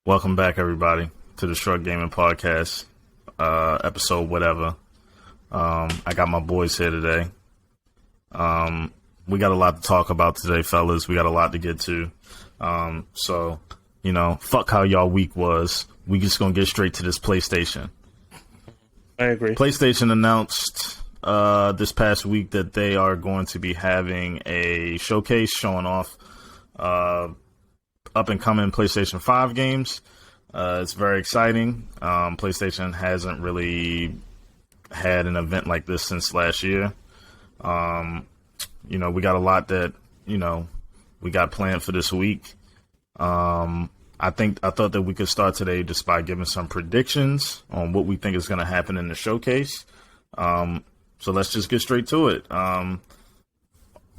Welcome back, everybody, to the Shrug Gaming Podcast, episode whatever. I got my boys here today. We got a lot to talk about today, fellas. We got a lot to get to. So, fuck how y'all week was. We just gonna get straight to this PlayStation. I agree. PlayStation announced this past week that they are going to be having a showcase showing off up and coming PlayStation 5 games. It's very exciting. PlayStation hasn't really had an event like this since last year. We got a lot that, we got planned for this week. I thought that we could start today just by giving some predictions on what we think is going to happen in the showcase. So let's just get straight to it.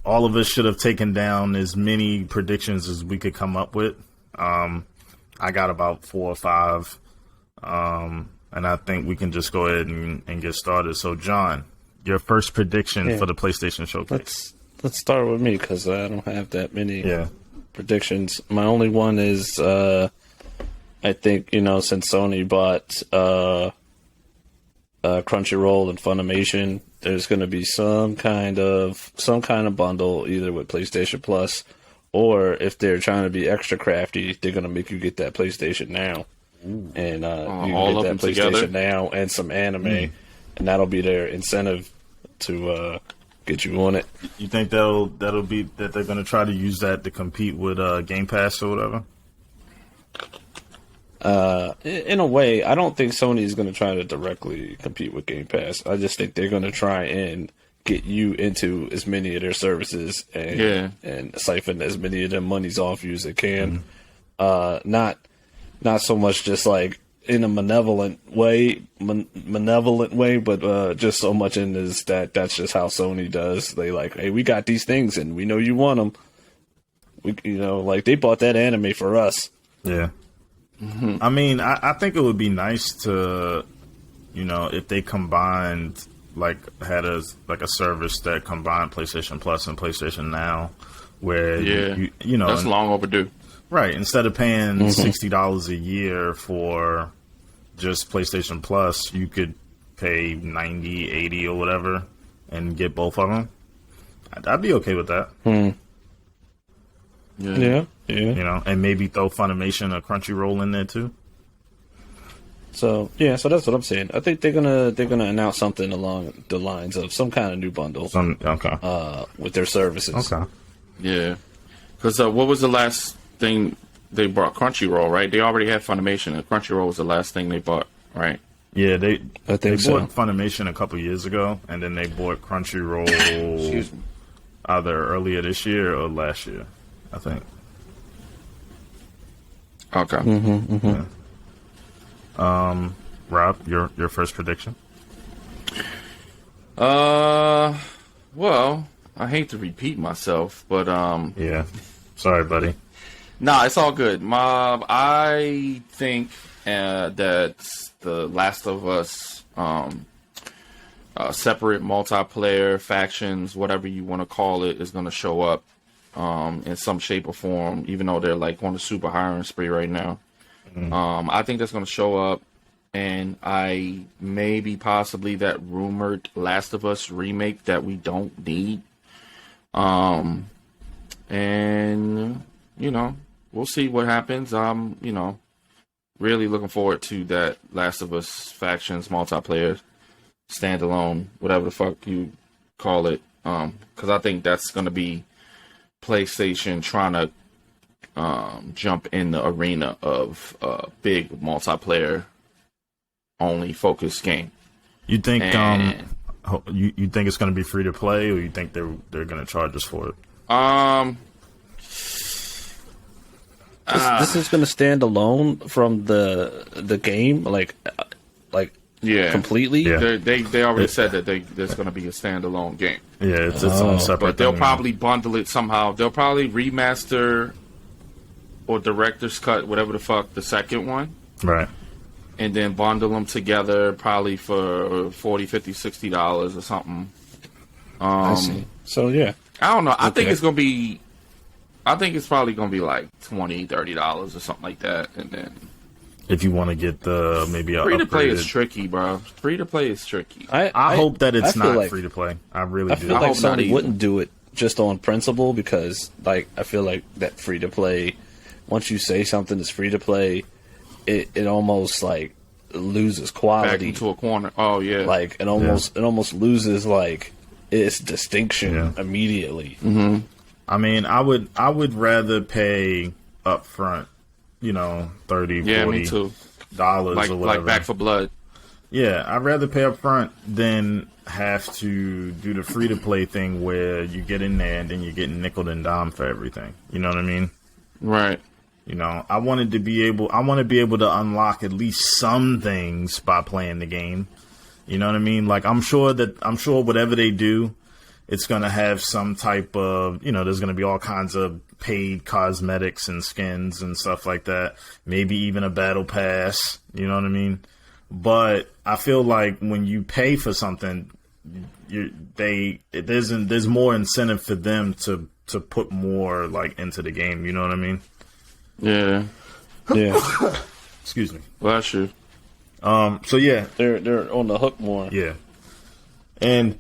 All of us should have taken down as many predictions as we could come up with. I got about 4 or 5. And I think we can just go ahead and get started. So, John, your first prediction for the PlayStation showcase. Let's start with me because I don't have that many predictions. My only one is I think, since Sony bought Crunchyroll and Funimation, there's going to be some kind of bundle either with PlayStation Plus, or if they're trying to be extra crafty, they're going to make you get that PlayStation Now. Ooh. And you can get that PlayStation together Now and some anime, and that'll be their incentive to get you on it. You think that'll be that they're going to try to use that to compete with Game Pass or whatever? In a way, I don't think Sony is going to try to directly compete with Game Pass. I just think they're going to try and get you into as many of their services and siphon as many of their monies off you as they can. Not so much just like in a malevolent way, but just so much in is that's just how Sony does. They like, hey, we got these things and we know you want them. Like they bought that anime for us. Yeah. Mm-hmm. I mean, I think it would be nice to, if they combined, had a service that combined PlayStation Plus and PlayStation Now, where that's long overdue. Right. Instead of paying $60 a year for just PlayStation Plus, you could pay $90, $80 or whatever and get both of them. I'd be okay with that. Yeah. And maybe throw Funimation or Crunchyroll in there too. So that's what I'm saying. I think they're gonna announce something along the lines of some kind of new bundle. With their services. Okay. Yeah. Because what was the last thing they bought? Crunchyroll, right? They already had Funimation, and Crunchyroll was the last thing they bought, right? Yeah, they bought Funimation a couple years ago, and then they bought Crunchyroll either earlier this year or last year, I think. Okay. Yeah. Rob, your first prediction? Well, I hate to repeat myself, but yeah. Sorry, buddy. Nah, it's all good. I think that the Last of Us separate multiplayer factions, whatever you want to call it, is going to show up in some shape or form, even though they're like on a super hiring spree right now. I think that's going to show up, and maybe possibly that rumored Last of Us remake that we don't need. And we'll see what happens. Really looking forward to that Last of Us factions multiplayer standalone, whatever the fuck you call it. Because I think that's going to be PlayStation trying to jump in the arena of big multiplayer only focused game. You think you think it's going to be free to play, or you think they're going to charge us for it? This is going to stand alone from the game, completely. Yeah. They already said that there's going to be a standalone game. Yeah, it's its own separate. But they'll thing, probably bundle it somehow. They'll probably remaster or director's cut, whatever the fuck, the second one. Right. And then bundle them together probably for $40, $50, $60 or something. I see. So, yeah. I don't know. I think it's going to be... I think it's probably going to be like $20, $30 or something like that. And then if you want to get the maybe a Free to play is upgraded. tricky, bro. Free to play is tricky. I hope that it's I feel not like- free to play. I really I do. feel I like hope not Sony either. wouldn't do it just on principle because, like, I feel like that free to play. Once you say something is free to play, it almost like loses Back quality. into a corner. Oh yeah. Like it almost loses like its distinction Yeah. immediately. I mean, I would rather pay up front, $30, yeah, $40 me too. or Like whatever. Back for Blood. Yeah, I'd rather pay up front than have to do the free to play thing where you get in there and then you're getting nickel and dime for everything. You know what I mean? Right. I want to be able to unlock at least some things by playing the game. You know what I mean? Like I'm sure whatever they do, it's going to have some type of, there's going to be all kinds of paid cosmetics and skins and stuff like that. Maybe even a battle pass, you know what I mean? But I feel like when you pay for something, there's more incentive for them to put more like into the game, you know what I mean? Yeah. Yeah, Excuse me. Bless you. So yeah, they're on the hook more. yeah. And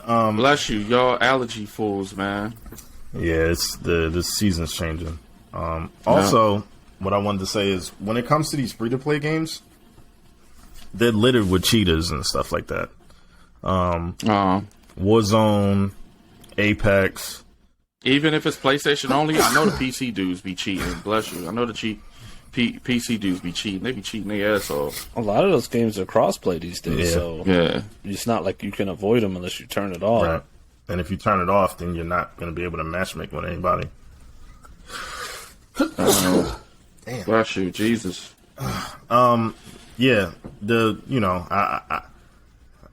Bless you. Y'all allergy fools, man. yeah, it's the season's changing. Also, what I wanted to say is when it comes to these free to play games, they're littered with cheaters and stuff like that. Warzone, Apex. Even if it's PlayStation only, I know the PC dudes be cheating. Bless you. I know the PC dudes be cheating. They be cheating their ass off. A lot of those games are crossplay these days, Yeah. so Yeah. it's not like you can avoid them unless you turn it off. Right. And if you turn it off, then you're not going to be able to matchmake with anybody. Bless you. Jesus. Yeah,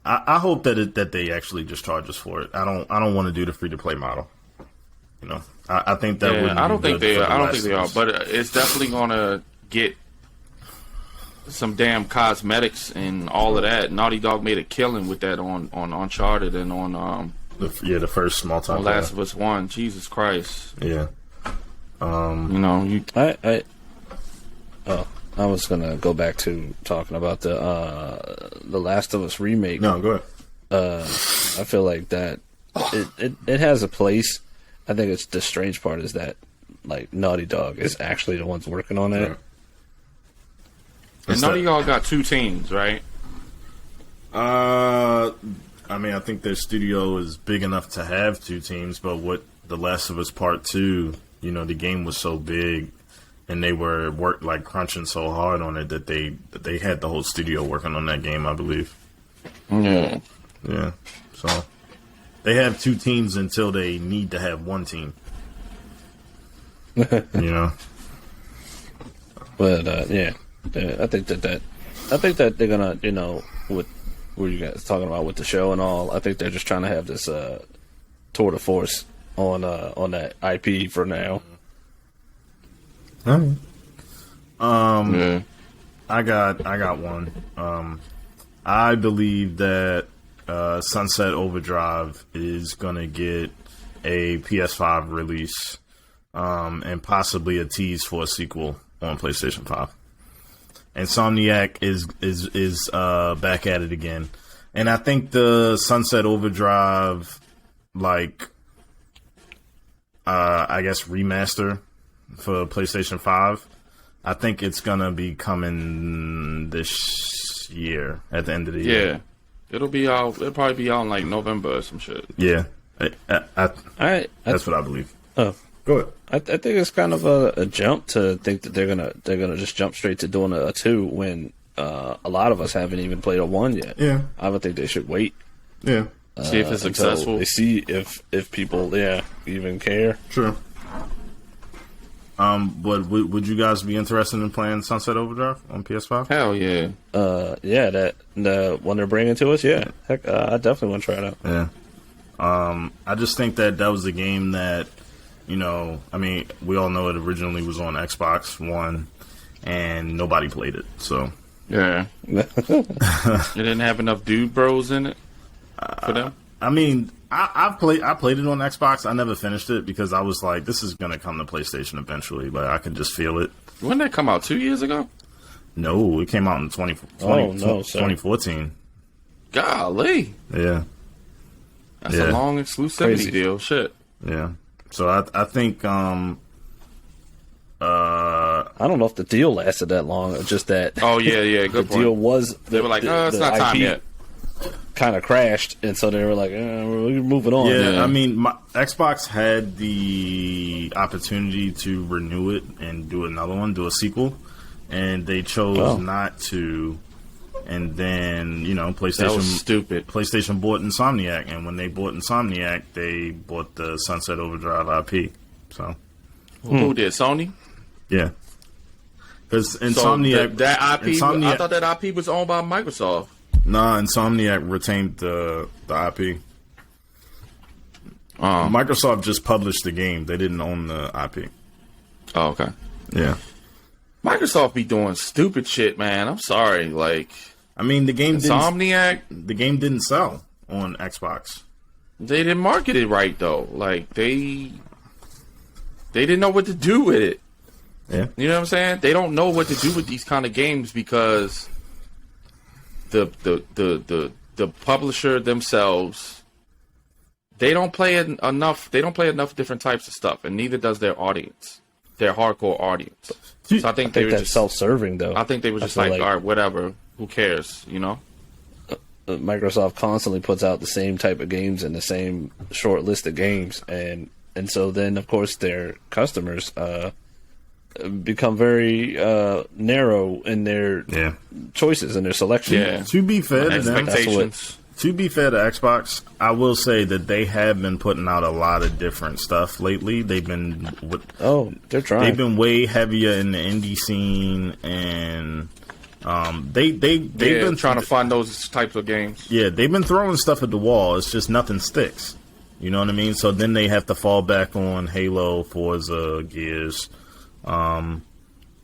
I hope that they actually just charge us for it. I don't want to do the free to play model. I think that would. Yeah, I don't think they are. I don't think they are. Us. But it's definitely gonna get some damn cosmetics and all of that. Naughty Dog made a killing with that on Uncharted and on the first multiplayer. Last of Us 1. Jesus Christ. Yeah. You I was gonna go back to talking about the Last of Us remake. No, go ahead. I feel like that it has a place. I think it's the strange part is that like Naughty Dog is actually the ones working on it. Right. and Naughty Dog got 2 teams, right? I mean, I think their studio is big enough to have 2 teams, but what The Last of Us Part 2, the game was so big, and they were crunching so hard on it that they had the whole studio working on that game, I believe. Yeah. Yeah, so they have 2 teams until they need to have 1 team. But yeah, I think that they're gonna with what you guys talking about with the show and all. I think they're just trying to have this tour de force on that IP for now. Yeah. Yeah. I got one. I believe that Sunset Overdrive is gonna get a PS5 release, and possibly a tease for a sequel on PlayStation 5. Insomniac is back at it again, and I think the Sunset Overdrive, I guess remaster for PlayStation 5. I think it's gonna be coming this year at the end of the year. Yeah. It'll probably be out in like November or some shit. Yeah, That's what I believe. Oh, Go ahead. I think it's kind of a jump to think that they're gonna just jump straight to doing a 2 when a lot of us haven't even played a 1 yet. Yeah, I would think they should wait. yeah, See if it's until successful. They see if people even care. sure. But would you guys be interested in playing Sunset Overdrive on PS5? Hell yeah. Yeah, that the one they're bringing to us. Yeah, heck, I definitely want to try it out. Yeah. I just think that was a game that, I mean, we all know it originally was on Xbox One, and nobody played it. So Yeah. It didn't have enough dude bros in it for them. I mean, I played it on Xbox. I never finished it because I was like, this is gonna come to PlayStation eventually. Like I could just feel it. When did that come out? 2 years ago? No, it came out in 2014. Golly, Yeah, that's Yeah. a long exclusivity Crazy. deal. Shit. yeah. So I think I don't know if the deal lasted that long. It's just that Oh yeah, the good point. deal was They were like, it's not time yet. Kind of crashed, and so they were like, we're moving on. yeah, Yeah. I mean, Xbox had the opportunity to renew it and do another one, do a sequel, and they chose not to. And then That was PlayStation stupid. bought Insomniac, and when they bought Insomniac, they bought the Sunset Overdrive IP. So Who did? Sony? yeah, because So Insomniac that IP, Insomniac, I thought that IP was owned by Microsoft. nah, Insomniac retained the IP. Microsoft just published the game; they didn't own the IP. Oh, okay. Yeah, Microsoft be doing stupid shit, man. I'm sorry. Like, I mean the game Insomniac, didn't sell on Xbox. they didn't market it right, though. Like, they didn't know what to do with it. Yeah, You know what I'm saying? They don't know what to do with these kind of games because the publisher themselves, they don't play enough. They don't play enough different types of stuff, and neither does their audience, their hardcore audience. So I think I they think were that's just. self-serving, though. I think they were just feel like, all right, whatever. Who cares? You know? Microsoft constantly puts out the same type of games and the same short list of games, and so then of course their customers become very narrow in their yeah. choices and their selection. Yeah. To be fair to them, Expectations. to be fair to Xbox, I will say that they have been putting out a lot of different stuff lately. They've been Oh, they're trying. they've been way heavier in the indie scene, and they've been trying to find those types of games. yeah, they've been throwing stuff at the wall. It's just nothing sticks. You know what I mean? So then they have to fall back on Halo, Forza, Gears.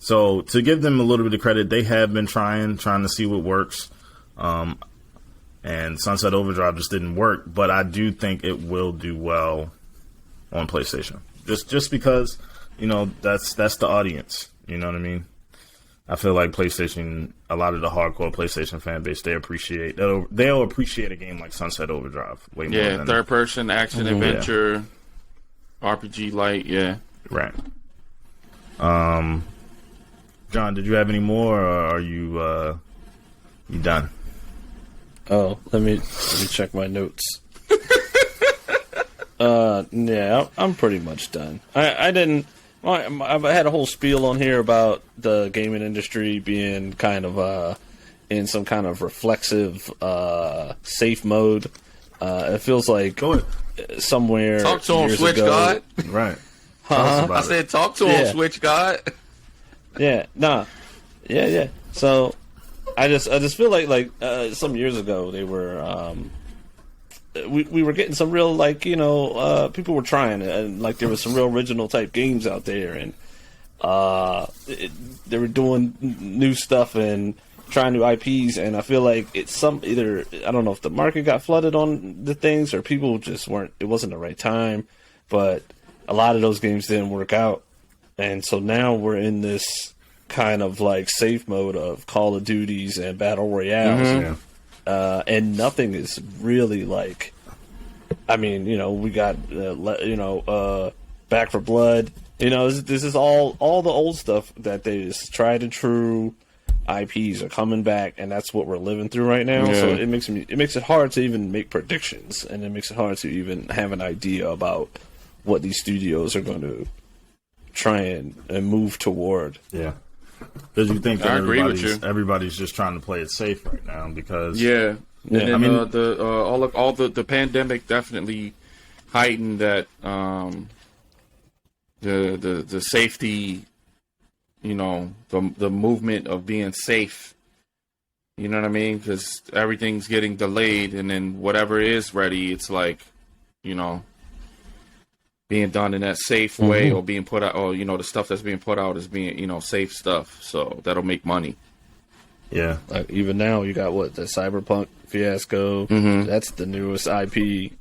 So to give them a little bit of credit, they have been trying to see what works. And Sunset Overdrive just didn't work, but I do think it will do well on PlayStation. Just because, that's the audience. You know what I mean? I feel like PlayStation, a lot of the hardcore PlayStation fan base, they'll appreciate a game like Sunset Overdrive way more Yeah, than third person action adventure, RPG light. Yeah. right. John, did you have any more, or are you done? Oh, let me check my notes. Yeah, I'm pretty much done. I didn't. I've had a whole spiel on here about the gaming industry being kind of in some kind of reflexive safe mode. It feels like Go ahead. somewhere Talk to him, years Switch ago, God. Right. Tell us about I it. said, talk to him, Yeah. Switch God. Yeah, nah, yeah. So I just feel like some years ago they were we were getting some real people were trying, and like there was some real original type games out there, and they were doing new stuff and trying new IPs, and I feel like it's either I don't know if the market got flooded on the things or people just weren't. It wasn't the right time, but a lot of those games didn't work out. And so now we're in this kind of like safe mode of Call of Duties and Battle Royales. Yeah. And nothing is really like, I mean, we got, Back for Blood. This is all the old stuff that they just tried and true IPs are coming back, and that's what we're living through right now. So Yeah. it makes it hard to even make predictions, and it makes it hard to even have an idea about what these studios are going to try and move toward. Yeah. Because you think that I agree with you. everybody's just trying to play it safe right now because Yeah. Yeah, And then, I mean- all the pandemic definitely heightened that the safety, the movement of being safe. You know what I mean? Because everything's getting delayed, and then whatever is ready, it's like, being done in that safe way, or being put out, or the stuff that's being put out is being safe stuff. So that'll make money. yeah. Like even now, you got the Cyberpunk fiasco. Mhm. That's the newest IP.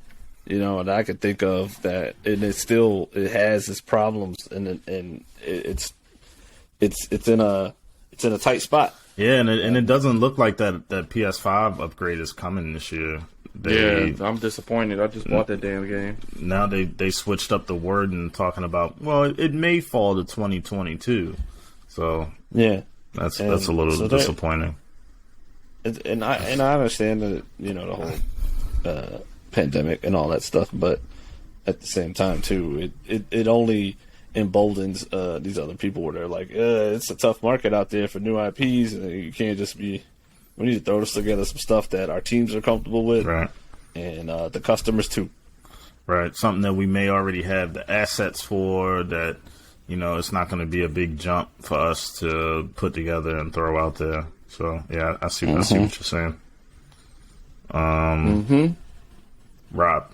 that I could think of that, and it has its problems, and it's in a tight spot. Yeah, and it doesn't look like that PS5 upgrade is coming this year. I'm disappointed. I just bought that damn game. Now they switched up the word and talking about, well, it may fall to 2022. So yeah, that's a little disappointing. And I understand that the whole pandemic and all that stuff, but at the same time too, it only emboldens these other people where they're like, it's a tough market out there for new IPs, and you can't just be. We need to throw together some stuff that our teams are comfortable with, right? And the customers too, right? Something that we may already have the assets for. That it's not going to be a big jump for us to put together and throw out there. So yeah, I see what you're saying. Rob,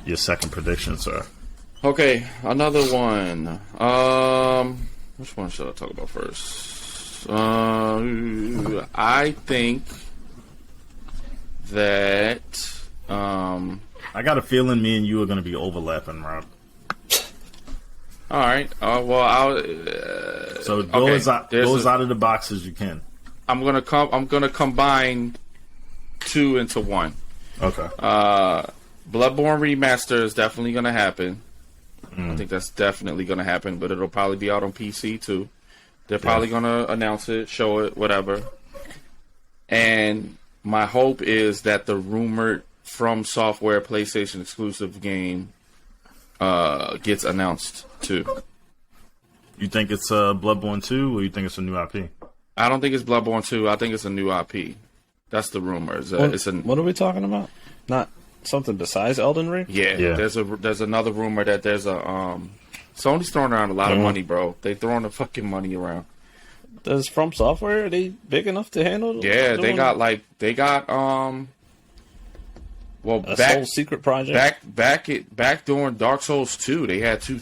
your second prediction, sir. Okay, another one. Which one should I talk about first? I think that I got a feeling me and you are going to be overlapping, Rob. All right. Well, I'll. So go as out of the box as you can. I'm gonna combine two into one. Okay. Bloodborne Remaster is definitely gonna happen. I think that's definitely gonna happen, but it'll probably be out on PC too. They're probably gonna announce it, show it, whatever. And my hope is that the rumored From Software PlayStation exclusive game gets announced too. You think it's Bloodborne 2, or you think it's a new IP? I don't think it's Bloodborne 2. I think it's a new IP. That's the rumors. What are we talking about? Not something besides Elden Ring? Yeah. There's another rumor that there's a Sony's throwing around a lot of money, bro. They throwing the fucking money around. Does From Software, are they big enough to handle? Yeah, they got well, whole secret project. Back during Dark Souls 2, they had 3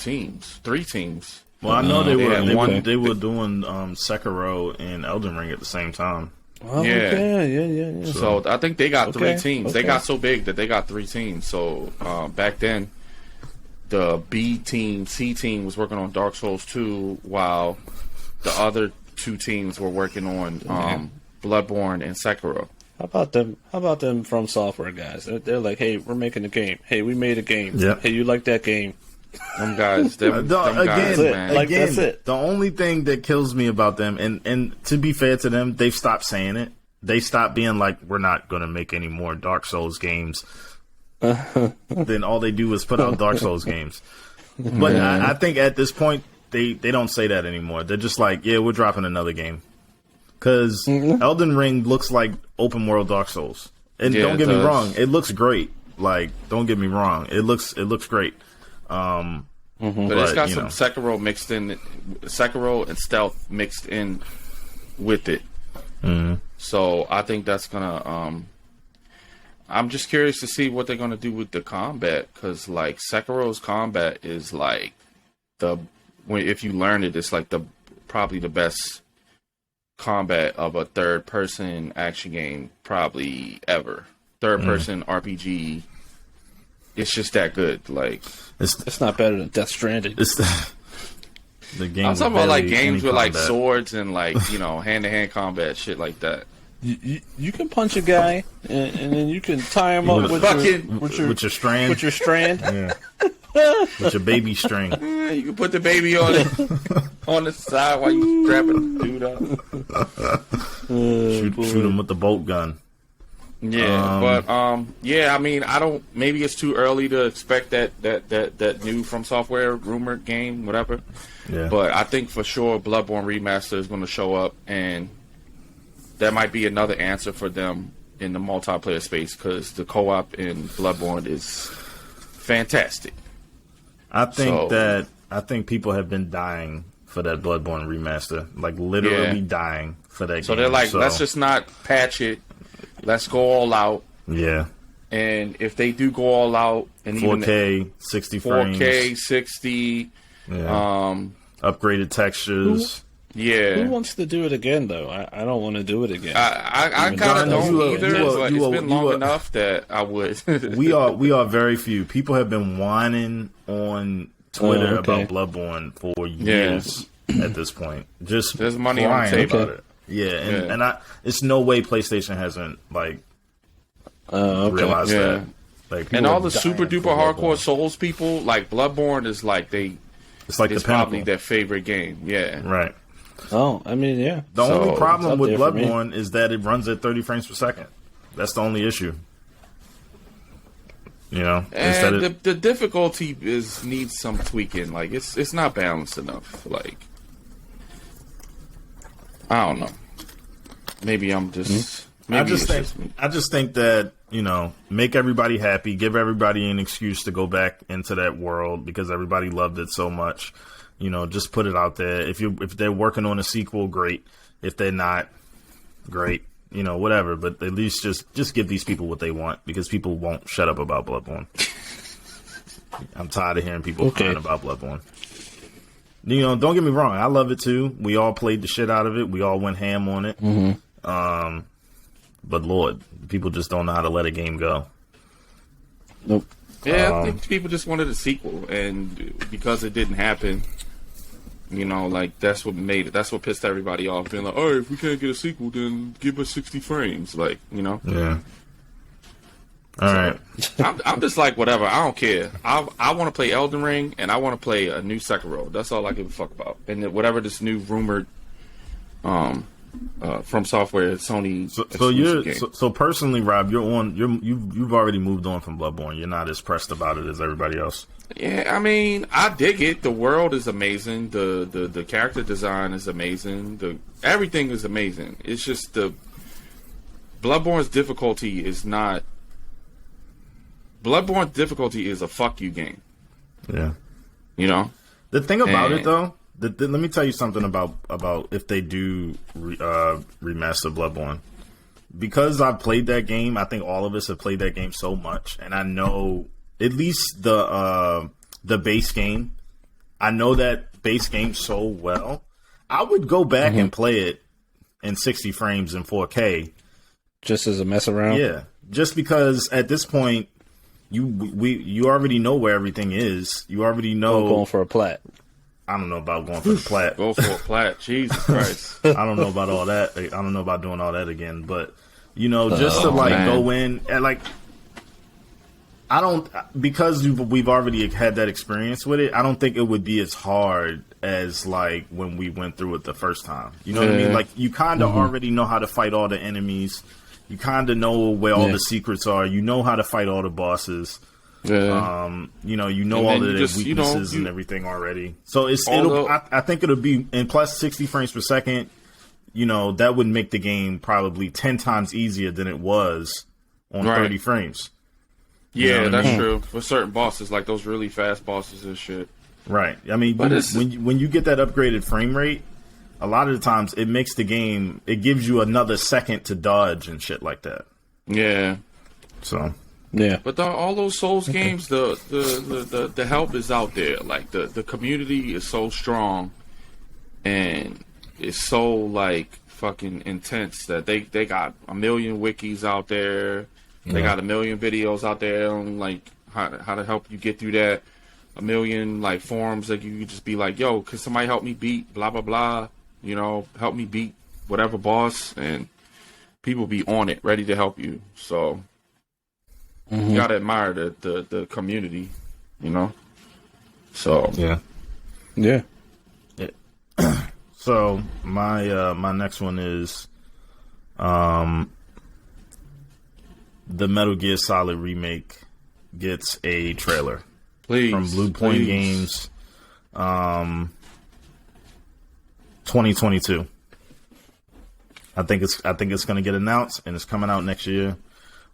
teams. Well, I know they were doing Sekiro and Elden Ring at the same time. Oh, yeah. So I think they got 3 teams. Okay. They got so big that they got 3 teams. So back then, the B team, C team was working on Dark Souls 2, while the other 2 teams were working on Bloodborne and Sekiro. How about them From Software guys? They're like, hey, we're making a game. Hey, we made a game. Yep. Hey, you like that game? Them guys, them guys, man. Like, that's it. The only thing that kills me about them, and to be fair to them, they've stopped saying it. They stopped being like, we're not going to make any more Dark Souls games. Then all they do is put out Dark Souls games. But I think at this point, they don't say that anymore. They're just like, yeah, we're dropping another game. Because Elden Ring looks like open world Dark Souls. And don't get me wrong, it looks great. Like, don't get me wrong, it looks great. But it's got some Sekiro mixed in, Sekiro and stealth mixed in with it. So I think that's gonna. I'm just curious to see what they're gonna do with the combat, because like Sekiro's combat is like if you learn it, it's like probably the best combat of a third person action game probably ever. Third person RPG. It's just that good. Like it's not better than Death Stranding. It's the game. I'm talking about like games with like swords and like hand to hand combat, shit like that. You can punch a guy and then you can tie him up with your strand. With your strand. Yeah. With your baby string. You can put the baby on it on the side while you strapping the dude up. Shoot him with the bolt gun. Yeah, but I mean, I don't. Maybe it's too early to expect that new From Software rumored game, whatever. Yeah. But I think for sure Bloodborne Remaster is going to show up, and that might be another answer for them in the multiplayer space, because the co-op in Bloodborne is fantastic. I think people have been dying for that Bloodborne Remaster, like literally dying for that game. So they're like, let's just not patch it. Let's go all out. Yeah. And if they do go all out, and 4K, 60 frames. 4K, 60. Yeah. Upgraded textures. Yeah. Who wants to do it again, though? I don't want to do it again. I Even kind of though don't you- either, you- but you- it's been you- long enough that I would. we are very few. People have been whining on Twitter okay. about Bloodborne for years at this point. Just There's money on the crying table. about it. Yeah, and it's no way PlayStation hasn't Okay. realized Yeah. that. Like, people And all are the super dying duper for hardcore Bloodborne. Souls people, like Bloodborne is like It's like it's the pinnacle. probably their favorite game. Yeah. Right. Oh, I mean, yeah. The So, only it's problem up with there for me. Bloodborne is that it runs at 30 frames per second. That's the only issue. You know, instead And of, the difficulty needs some tweaking. Like it's not balanced enough. Like I don't know. Maybe I'm just. Maybe I just it's think just me. I just think that, you know, make everybody happy, give everybody an excuse to go back into that world because everybody loved it so much. You know, just put it out there. If they're working on a sequel, great. If they're not, great. You know, whatever. But at least just give these people what they want because people won't shut up about Bloodborne. I'm tired of hearing people crying about Bloodborne. You know, don't get me wrong. I love it too. We all played the shit out of it. We all went ham on it. But Lord, people just don't know how to let a game go. Nope. Yeah, I think people just wanted a sequel, and because it didn't happen, you know, like that's what made it. That's what pissed everybody off. Being like, "Oh, if we can't get a sequel, then give us 60 frames." Like, you know. Yeah. All right. I'm just like whatever. I don't care. I want to play Elden Ring and I want to play a new Sekiro. That's all I give a fuck about. And then whatever this new rumored from software Sony So exclusive you're game. so personally, Rob, you've already moved on from Bloodborne. You're not as pressed about it as everybody else. Yeah, I mean, I dig it. The world is amazing. The character design is amazing. Everything is amazing. It's just the Bloodborne's difficulty is not. Bloodborne's difficulty is a fuck you game. Yeah. You know. The thing about it, And- though, let me tell you something about if they do remaster Bloodborne. Because I've played that game, I think all of us have played that game so much, and I know at least the base game. I know that base game so well. I would go back and play it in 60 frames in 4K. Just as a mess around? Yeah, just because at this point, you already know where everything is. You already know. I'm going for a plat. I don't know about going for the plat. Go for a plat. Jesus Christ. I don't know about all that. I don't know about doing all that again. But you know, just to man. go in and I don't, because we've already had that experience with it. I don't think it would be as hard as like when we went through it the first time. You know what I mean? Like you kind of already know how to fight all the enemies. You kind of know where all the secrets are. You know how to fight all the bosses. Yeah. You know And all then of you their just, you know, weaknesses and everything already. So I think it'll be, and plus 60 frames per second, you know, that would make the game probably 10 times easier than it was on 30 frames. Yeah, know what I that's mean? true. For certain bosses, like those really fast bosses and shit. Right. I mean, But when you get that upgraded frame rate, a lot of the times it makes the game, it gives you another second to dodge and shit like that. Yeah. So, Yeah. But all those Souls games, the help is out there. Like the community is so strong, and it's so like fucking intense that they got a million wikis out there. They got a million videos out there on like how to help you get through that. A million like forums that you could just be like, yo, can somebody help me beat blah blah blah? You know, help me beat whatever boss, and people be on it, ready to help you. So. You gotta admire the community, you know. So yeah. Yeah. So my next one is the Metal Gear Solid remake gets a trailer please from Blue Point Games, 2022. I think it's going to get announced and it's coming out next year.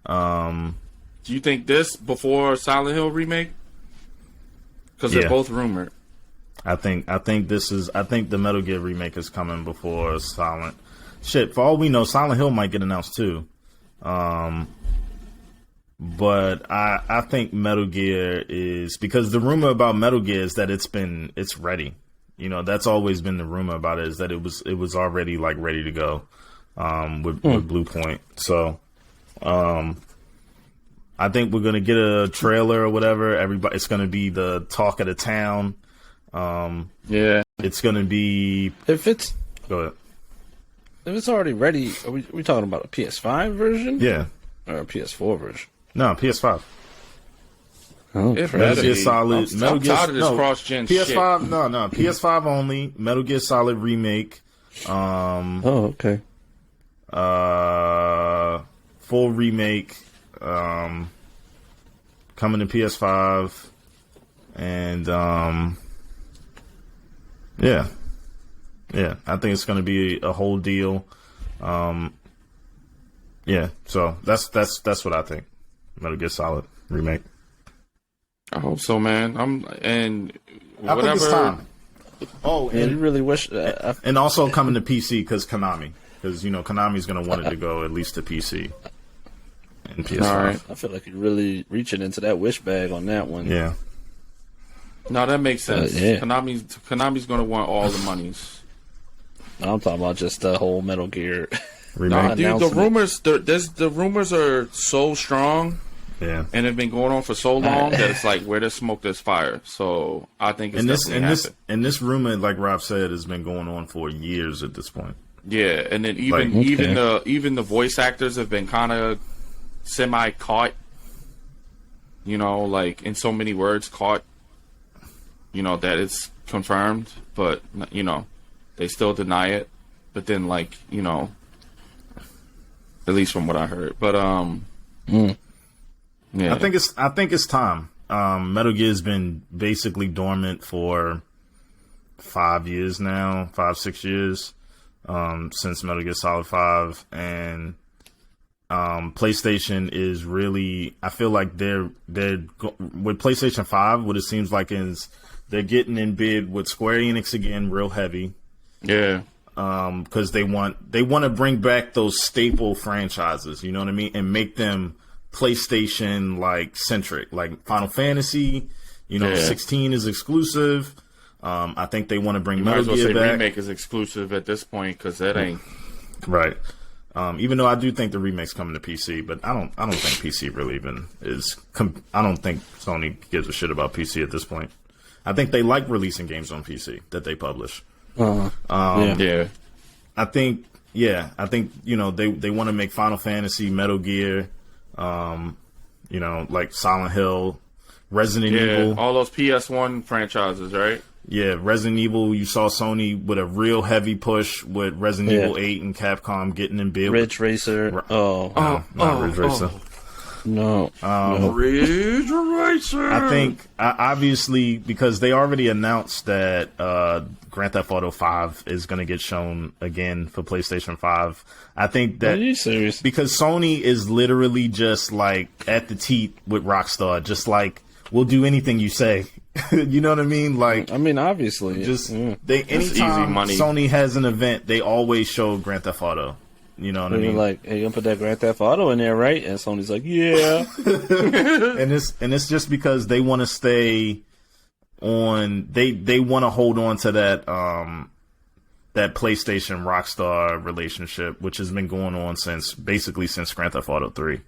Do you think this before Silent Hill remake? Because they're both rumored. I think the Metal Gear remake is coming before Silent. Shit, for all we know, Silent Hill might get announced too. But I think Metal Gear is, because the rumor about Metal Gear is that it's ready. that's always been the rumor about it, is that it was already like ready to go with Blue Point. So I think we're gonna get a trailer or whatever. It's gonna be the talk of the town. Yeah, It's gonna be. Go ahead. If it's already ready, are we talking about a PS5 version? Yeah. Or a PS4 version? No, PS5. Oh, it Metal better Gear be. Solid. I'm tired of this cross-gen PS5. shit. No, PS5 only. Metal Gear Solid remake. Oh, okay. Full remake. Coming to PS5, and yeah. I think it's going to be a whole deal. Yeah, so that's what I think. Metal Gear Solid remake. I hope so, man. And I whatever. think it's time. Oh, Yeah, you and, really wish. and also coming to PC because Konami, Konami's going to want it to go at least to PC and PS5. All right. I feel like you're really reaching into that wish bag on that one. Yeah. No, that makes sense. Yeah. Konami's going to want all the monies. I'm talking about just the whole Metal Gear. Remake. Nah, dude, the announcement. rumors are so strong Yeah. and have been going on for so long that it's like where there's smoke, there's fire. So I think it's this rumor, like Rob said, has been going on for years at this point. yeah, and then Like, even the voice actors have been kind of semi caught. Like in so many words, caught. That it's confirmed, but they still deny it. But then, at least from what I heard. But yeah, I think it's time. Metal Gear's been basically dormant for 5 years now, 5-6 years, since Metal Gear Solid 5, and PlayStation is really. I feel like they're with PlayStation 5. What it seems like is they're getting in bid with Square Enix again, real heavy. yeah. Because they want to bring back those staple franchises, you know what I mean, and make them PlayStation like centric, like Final Fantasy. 16 is exclusive. I think they want to bring Might as Metal well Gear say back. remake is exclusive at this point because that ain't. Right. Even though I do think the remake's coming to PC, but I don't think PC really even is. I don't think Sony gives a shit about PC at this point. I think they like releasing games on PC that they publish. Yeah. I think they want to make Final Fantasy, Metal Gear, like Silent Hill, Resident Evil. All those PS1 franchises, right? Yeah, Resident Evil. You saw Sony with a real heavy push with Resident Evil 8 and Capcom getting in bid. Ridge Racer. Not Ridge Racer. No. Ridge Racer. I think obviously because they already announced that Grand Theft Auto 5 is going to get shown again for PlayStation 5. I think that Are you serious? because Sony is literally just like at the teat with Rockstar, just like we'll do anything you say. You know what I mean? Like, I mean, obviously. just yeah. anytime easy money. Sony has an event, they always show Grand Theft Auto. You know what I They were mean? like, hey, you gonna put that Grand Theft Auto in there, right? And Sony's like, yeah. and it's just because they want to stay on. They want to hold on to that that PlayStation Rockstar relationship, which has been going on since Grand Theft Auto 3.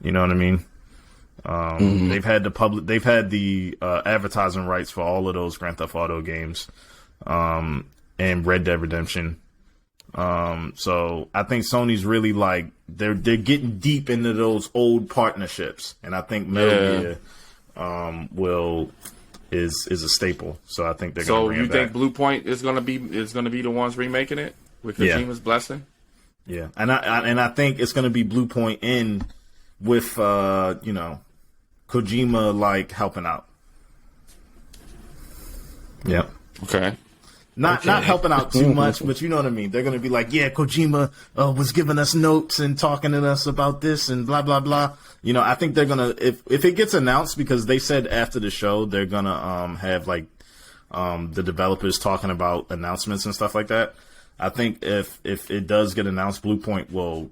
You know what I mean? They've had the advertising rights for all of those Grand Theft Auto games, and Red Dead Redemption. So I think Sony's really like they're getting deep into those old partnerships, and I think Metal Gear is a staple. So I think they're going to bring it back. So you think Blue Point is going to be the ones remaking it with Kojima's blessing? Yeah, and I think it's going to be Blue Point in with Kojima like helping out. Yeah. Okay. Not helping out too much, but you know what I mean. They're going to be like, yeah, Kojima was giving us notes and talking to us about this and blah, blah, blah. I think they're going to, if it gets announced, because they said after the show, they're going to have like the developers talking about announcements and stuff like that. I think if it does get announced, Blue Point will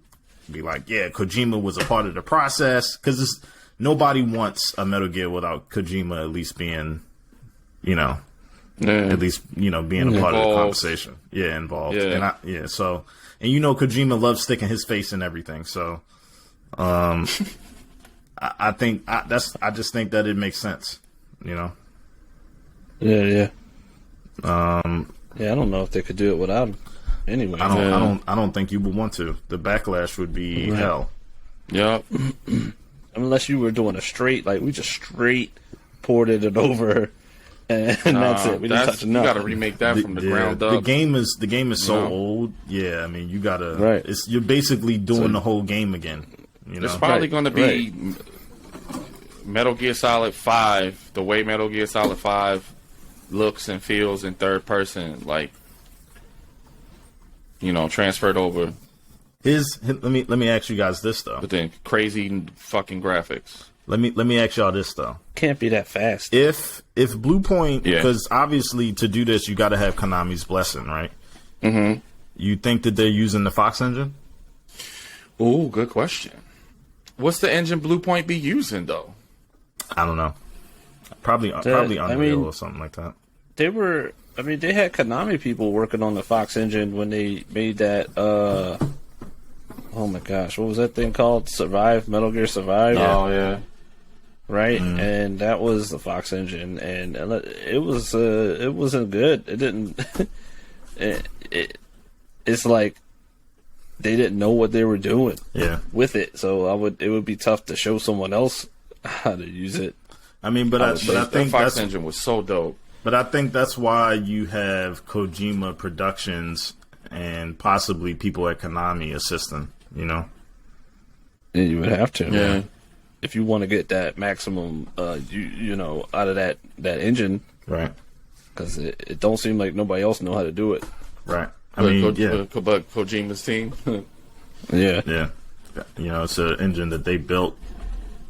be like, yeah, Kojima was a part of the process, because nobody wants a Metal Gear without Kojima at least being, At least being a part of the Involved. conversation. Yeah, involved. Yeah. And so Kojima loves sticking his face in everything. So, I just think that it makes sense. Yeah, yeah. Yeah, I don't know if they could do it without him. Anyway, I don't think you would want to. The backlash would be hell. Yep. unless you were doing a straight, like we just straight ported it over, and that's it. We didn't touch You nothing. got to remake that from the ground up. The game is so No. old. Yeah, I mean you gotta. Right. You're basically doing the whole game again. It's probably Right, going to be Metal Gear Solid 5, the way Metal Gear Solid 5 looks and feels in third person, like, transferred over, Let me ask you guys this though. but then crazy fucking graphics. Let me ask y'all this though. Can't be that fast. If Blue Point, Yeah. because obviously to do this you got to have Konami's blessing, right? Mm-hmm. You think that they're using the Fox engine? Ooh, good question. What's the engine Blue Point be using, though? I don't know. Probably I Unreal mean- or something like that. They were. I mean, they had Konami people working on the Fox engine when they made that. Oh my gosh, what was that thing called? Survive, Metal Gear Survive. Oh, yeah. Right, and that was the Fox engine, and it wasn't good. It didn't. It's like they didn't know what they were doing Yeah. with it, so it would be tough to show someone else how to use it. I mean, but I That think Fox that's engine was so dope. But I think that's why you have Kojima Productions and possibly people at Konami assisting, And you would have to, Yeah. if you want to get that maximum, out of that engine, Right. because it don't seem like nobody else know how to do it. Right. I mean, yeah. But Kojima's team. Yeah, Yeah. It's an engine that they built,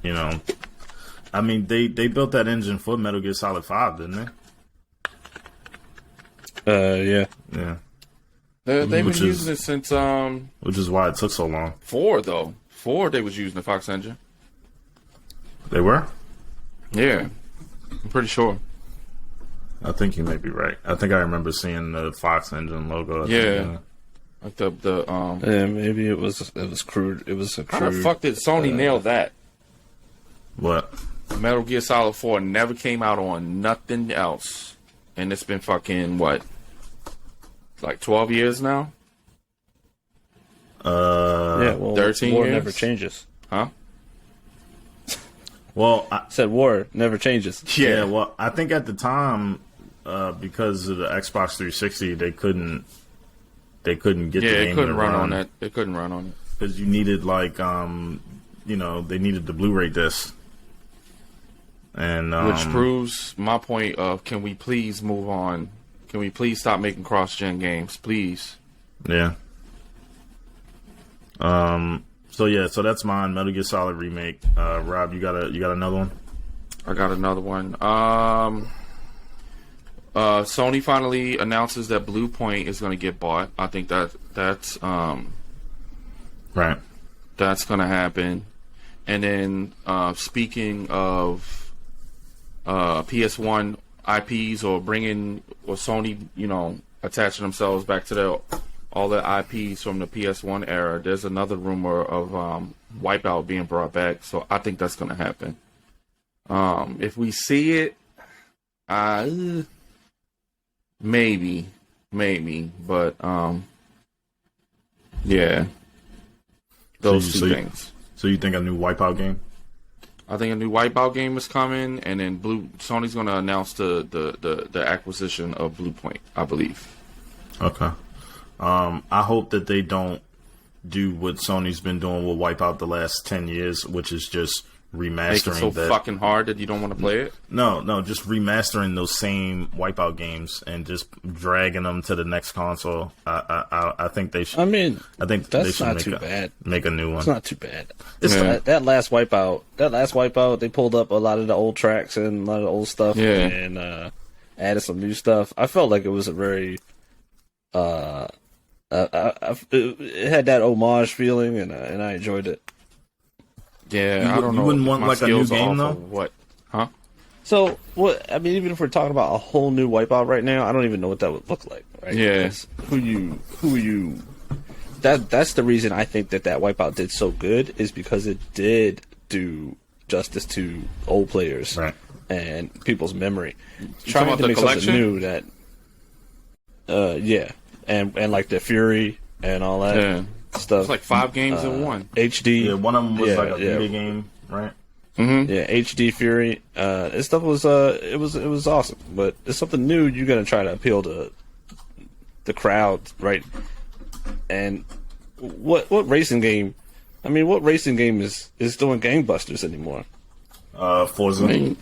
I mean, they built that engine for Metal Gear Solid 5, didn't they? yeah. Yeah. They've been Which is- using it since Which is why it took so long. 4, though. 4, they was using the Fox engine. They were? Yeah. I'm pretty sure. I think you may be right. I think I remember seeing the Fox engine logo. Yeah. Like Yeah, maybe it was crude. It was a how the crude. fuck did Sony nail that? What? Metal Gear Solid 4 never came out on nothing else. And it's been fucking, what? Like 12 years now? Yeah, well, 13 war years? never changes. Huh? Well, Said war never changes. yeah, well, I think at the time, because of the Xbox 360, they couldn't get Yeah, the game it couldn't to run on that. It couldn't run on it. because you needed they needed the Blu-ray disc, and Which proves my point of, can we please move on? Can we please stop making cross-gen games, please? yeah. So that's mine. Metal Gear Solid remake. Rob, you got another one? I got another one. Sony finally announces that Blue Point is going to get bought. I think that's Right. going to happen. And then speaking of PS1 IPs or Sony, attaching themselves back to all the IPs from the PS1 era, there's another rumor of Wipeout being brought back. So I think that's going to happen. If we see it, maybe, but yeah, those two things. So you think a new Wipeout game? I think a new Wipeout game is coming, and then Sony's going to announce the acquisition of Blue Point, I believe. Okay. I hope that they don't do what Sony's been doing with Wipeout the last 10 years, which is just remastering Make it so fucking hard that you don't want to play it. No, just remastering those same Wipeout games and just dragging them to the next console. I think they should. I mean, I think they that's should not make too bad. Make a new one. It's not too bad. It's Yeah. That last wipeout, they pulled up a lot of the old tracks and a lot of the old stuff, Yeah. and added some new stuff. I felt like it was a very, it had that homage feeling, and I enjoyed it. Yeah, You I don't know. wouldn't if want my like a new skills are game, off though? of What? Huh? So what? I mean, even if we're talking about a whole new Wipeout right now, I don't even know what that would look like. Right? Yeah. Because who you? That's the reason I think that Wipeout did so good is because it did do justice to old players Right. and people's memory. talking Trying about to the make collection? something new that, yeah, and like the Fury and all that Yeah. stuff. It's like 5 games in one. HD. Yeah, one of them was Yeah, like a yeah. video game, right? Yeah, HD Fury. This stuff was it was awesome, but it's something new. You're gonna try to appeal to the crowd, right? And what racing game? I mean, what racing game is doing gangbusters anymore? Forza. I mean,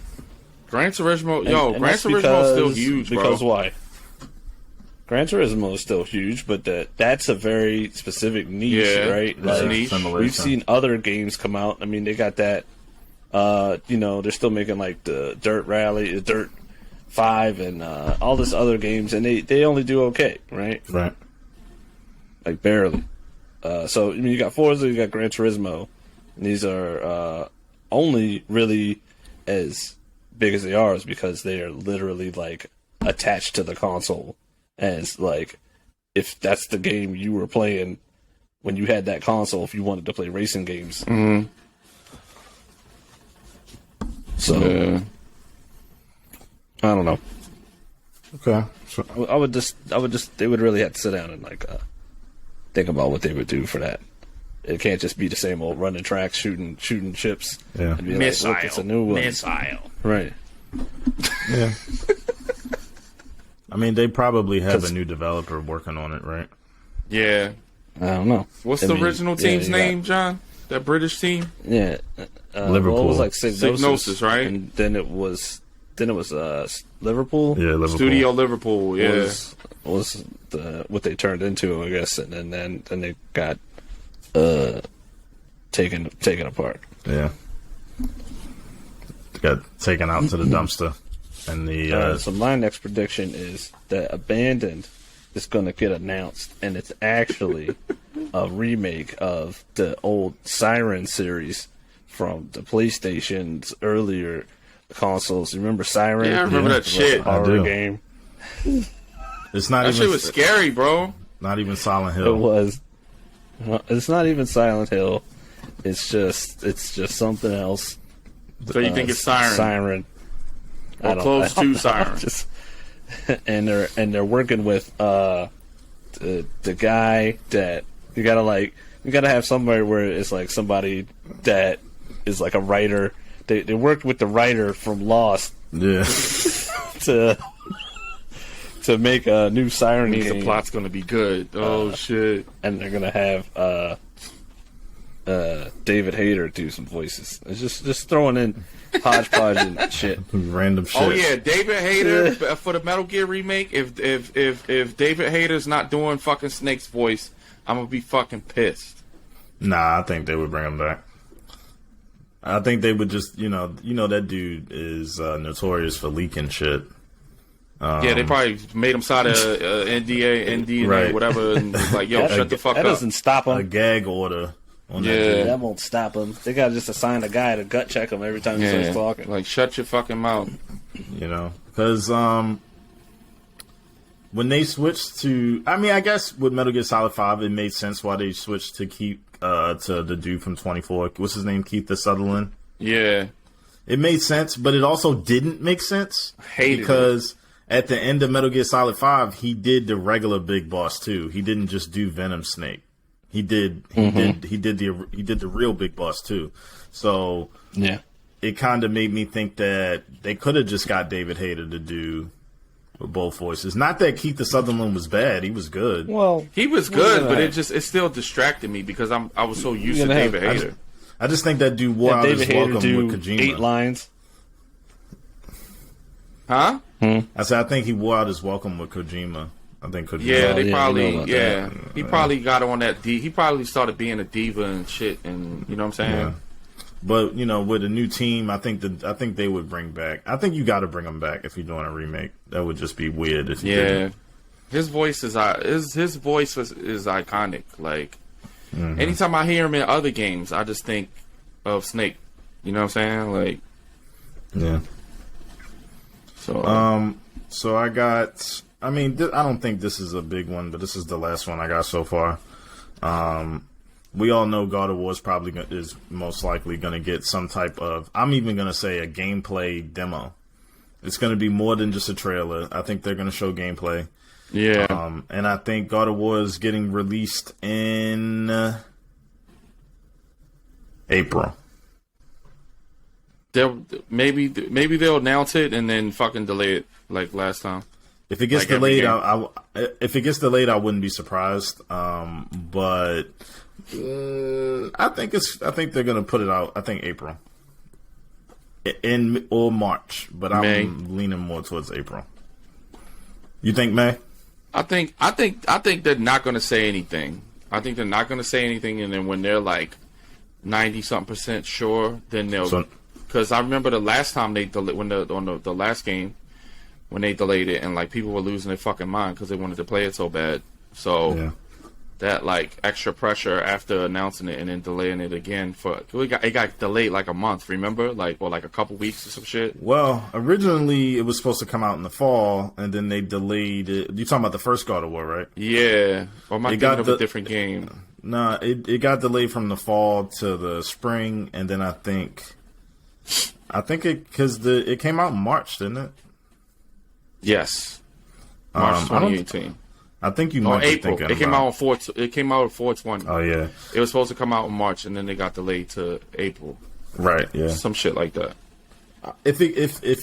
Gran Turismo, Gran that's Turismo is still huge, bro. Because why? Gran Turismo is still huge, but that's a very specific niche, Yeah, right? it's niche. Simulation. We've seen other games come out. I mean, they got that. They're still making like the Dirt Rally, the Dirt 5, and all this other games, and they only do okay, right? Right. Like barely. So I mean, you got Forza, you got Gran Turismo, and these are only really as big as they are is because they are literally like attached to the console as like if that's the game you were playing when you had that console if you wanted to play racing games. Mm-hmm. So I don't know. Okay. So, I would just they would really have to sit down and like think about what they would do for that. It can't just be the same old running tracks, shooting chips. Yeah. And be like, look, it's a new one. Right. yeah. I mean, they probably have a new developer working on it, right? Yeah. I don't know. What's I the mean, original yeah, team's you got- name, John? That British team? Yeah. Liverpool. Well, it was like Psygnosis, right? And then it was Liverpool. Yeah, Liverpool. Studio Liverpool, yeah. Was what they turned into, I guess, and then they got taken apart. Yeah. Got taken out to the dumpster. And the So my next prediction is that Abandoned is going to get announced, and it's actually a remake of the old Siren series from the PlayStation's earlier consoles. You remember Siren? Yeah, I remember that It was shit. a horror do. game. it's not That even shit was scary, bro. not even Silent It Hill. was. Well, it's not even Silent Hill. It's just something else. So you think it's Siren? Siren. Or close to Siren. Just, and they're working with the guy that you gotta have somewhere where it's like somebody that is like a writer. They worked with the writer from Lost Yeah. Oh, to make a new Siren Means the game, plot's gonna be good. Oh shit. and they're gonna have David Hayter do some voices. It's just throwing in hodgepodge and shit. Random shit. Oh yeah, David Hayter for the Metal Gear remake. If David Hayter's not doing fucking Snake's voice, I'm gonna be fucking pissed. Nah, I think they would bring him back. I think they would just, that dude is notorious for leaking shit. Yeah, they probably made him sign a NDA, Right. whatever, and was like, yo, shut the fuck That up. doesn't stop A them. gag order on Yeah. that dude. That won't stop them. They gotta just assign a guy to gut check him every time he starts talking. Like, shut your fucking mouth. Because when they switched to, I guess with Metal Gear Solid 5, it made sense why they switched to to the dude from 24. What's his name? Keith Sutherland. Yeah. It made sense, but it also didn't make sense. Hated it. Because at the end of Metal Gear Solid 5, he did the regular Big Boss too. He didn't just do Venom Snake. He did the real Big Boss too. So Yeah. it kind of made me think that they could have just got David Hayter to do both voices. Not that Keith Sutherland was bad; he was good. Well, He was good, but it still distracted me because I was so used to gonna have- David Hayter. I just think that dude wore out David his Hayter welcome do with Kojima. 8 lines. Huh? I said I think he wore out his welcome with Kojima. I think Kojima. Yeah, they yeah, probably, you know about yeah. He probably got on that. He probably started being a diva and shit, and you know what I'm saying? Yeah. But with a new team, I think they would bring back. I think you got to bring him back if you're doing a remake. That would just be weird if you Yeah. didn't. His voice is iconic. Like anytime I hear him in other games, I just think of Snake. You know what I'm saying? Like Yeah. So So I got. I mean, I don't think this is a big one, but this is the last one I got so far. We all know God of War is most likely going to get some type of. I'm even going to say a gameplay demo. It's going to be more than just a trailer. I think they're going to show gameplay. yeah, And I think God of War is getting released in April. maybe they'll announce it and then fucking delay it like last time. If it gets Like every delayed, game. if it gets delayed, I wouldn't be surprised. But I think they're gonna put it out. I think April, in or March, but I'm May. leaning more towards April. You think May? I think they're not going to say anything. I think they're not going to say anything, and then when they're like 90-something% sure, then they'll. So- Because I remember the last time they on the last game when they delayed it, and like people were losing their fucking mind because they wanted to play it so bad. So Yeah. that like extra pressure after announcing it and then delaying it again it got delayed like a month. Remember, like a couple weeks or some shit. Well, originally it was supposed to come out in the fall, and then they delayed it. You talking about the first God of War, right? Yeah, or am I It got thinking of a different game? No, it got delayed from the fall to the spring, and then I think it came out in March, didn't it? Yes, March I don't- 2018. I think you Or might be April. thinking It came about- out on 4. It came out on 4/20. Oh yeah, It was supposed to come out in March, and then they got delayed to April. right. Yeah. Some shit like that. If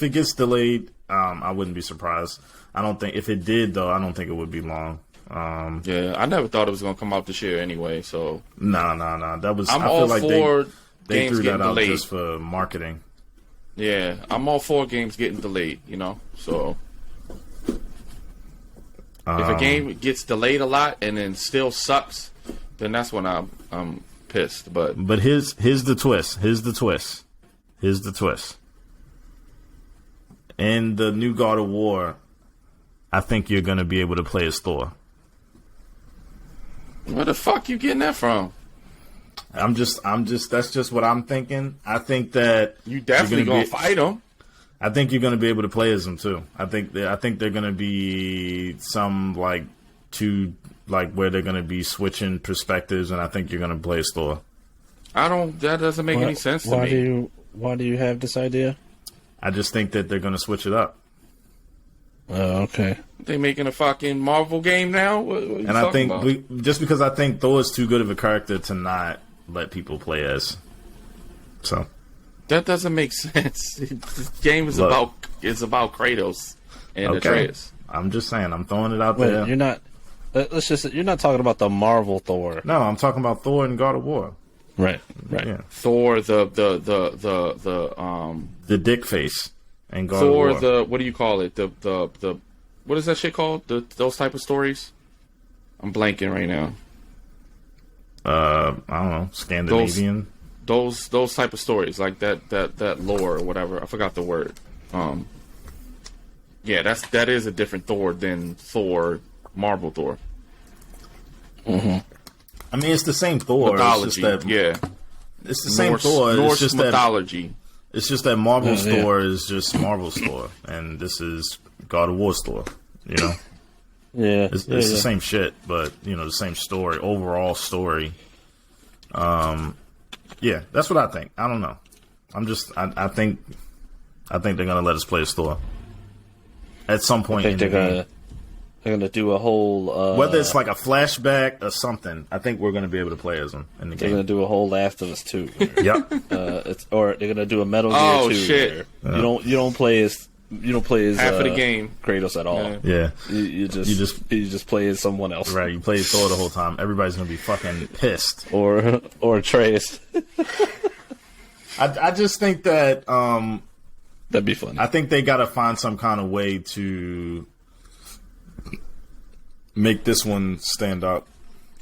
it gets delayed, I wouldn't be surprised. I don't think if it did though, I don't think it would be long. Yeah, I never thought it was gonna come out this year anyway. So No. That was. I'm I feel all like for they games threw getting that out delayed. just for marketing. Yeah, I'm all for games getting delayed. So if a game gets delayed a lot and then still sucks, then that's when I'm pissed. But But here's the twist. Here's the twist. In the new God of War, I think you're gonna be able to play as Thor. where the fuck you getting that from? I'm just. That's just what I'm thinking. I think that You definitely you're gonna be- fight them. I think you're gonna be able to play as them too. I think they're gonna be some like where they're gonna be switching perspectives, and I think you're gonna play as Thor. That doesn't make any sense to me. Why do you have this idea? I just think that they're gonna switch it up, Oh, okay. They making a fucking Marvel game now? What are you and I talking think about? just because I think Thor is too good of a character to not let people play as. So That doesn't make sense. This game is Look. about Kratos and okay, Atreus. I'm just saying. I'm throwing it out Wait, there. you're not. You're not talking about the Marvel Thor, No, I'm talking about Thor and God of War. right? Right. Yeah, Thor, the the dick face and God Thor, of War. what do you call it? The what is that shit called? Those type of stories. I'm blanking right now. I don't know, Scandinavian. Those type of stories, like that lore or whatever. I forgot the word. Yeah, that is a different Thor than Thor, Marvel Thor. I mean, it's the same Thor. Mythology, It's just that, yeah. it's the same Norse, Thor. Norse It's just that mythology. it's just that Marvel's Yeah. Thor is just Marvel's Thor, and this is God of War's Thor. You know, Yeah. it's yeah, the yeah. same shit, but the same story, overall story. Yeah, that's what I think. I don't know. I think they're gonna let us play as Thor at some point. I think in the game. they're gonna do a whole. Whether it's like a flashback or something, I think we're gonna be able to play as them in the they're gonna game. do a whole Last of Us 2. Yep. Or they're gonna do a Metal Gear Oh, 2. shit. where You don't play as Half of the game. Kratos at all. Yeah. Yeah. You just play as someone else, Right. You play Thor the whole time. Everybody's gonna be fucking pissed. or Atreus. I just think that That'd be fun. I think they got to find some kind of way to make this one stand out.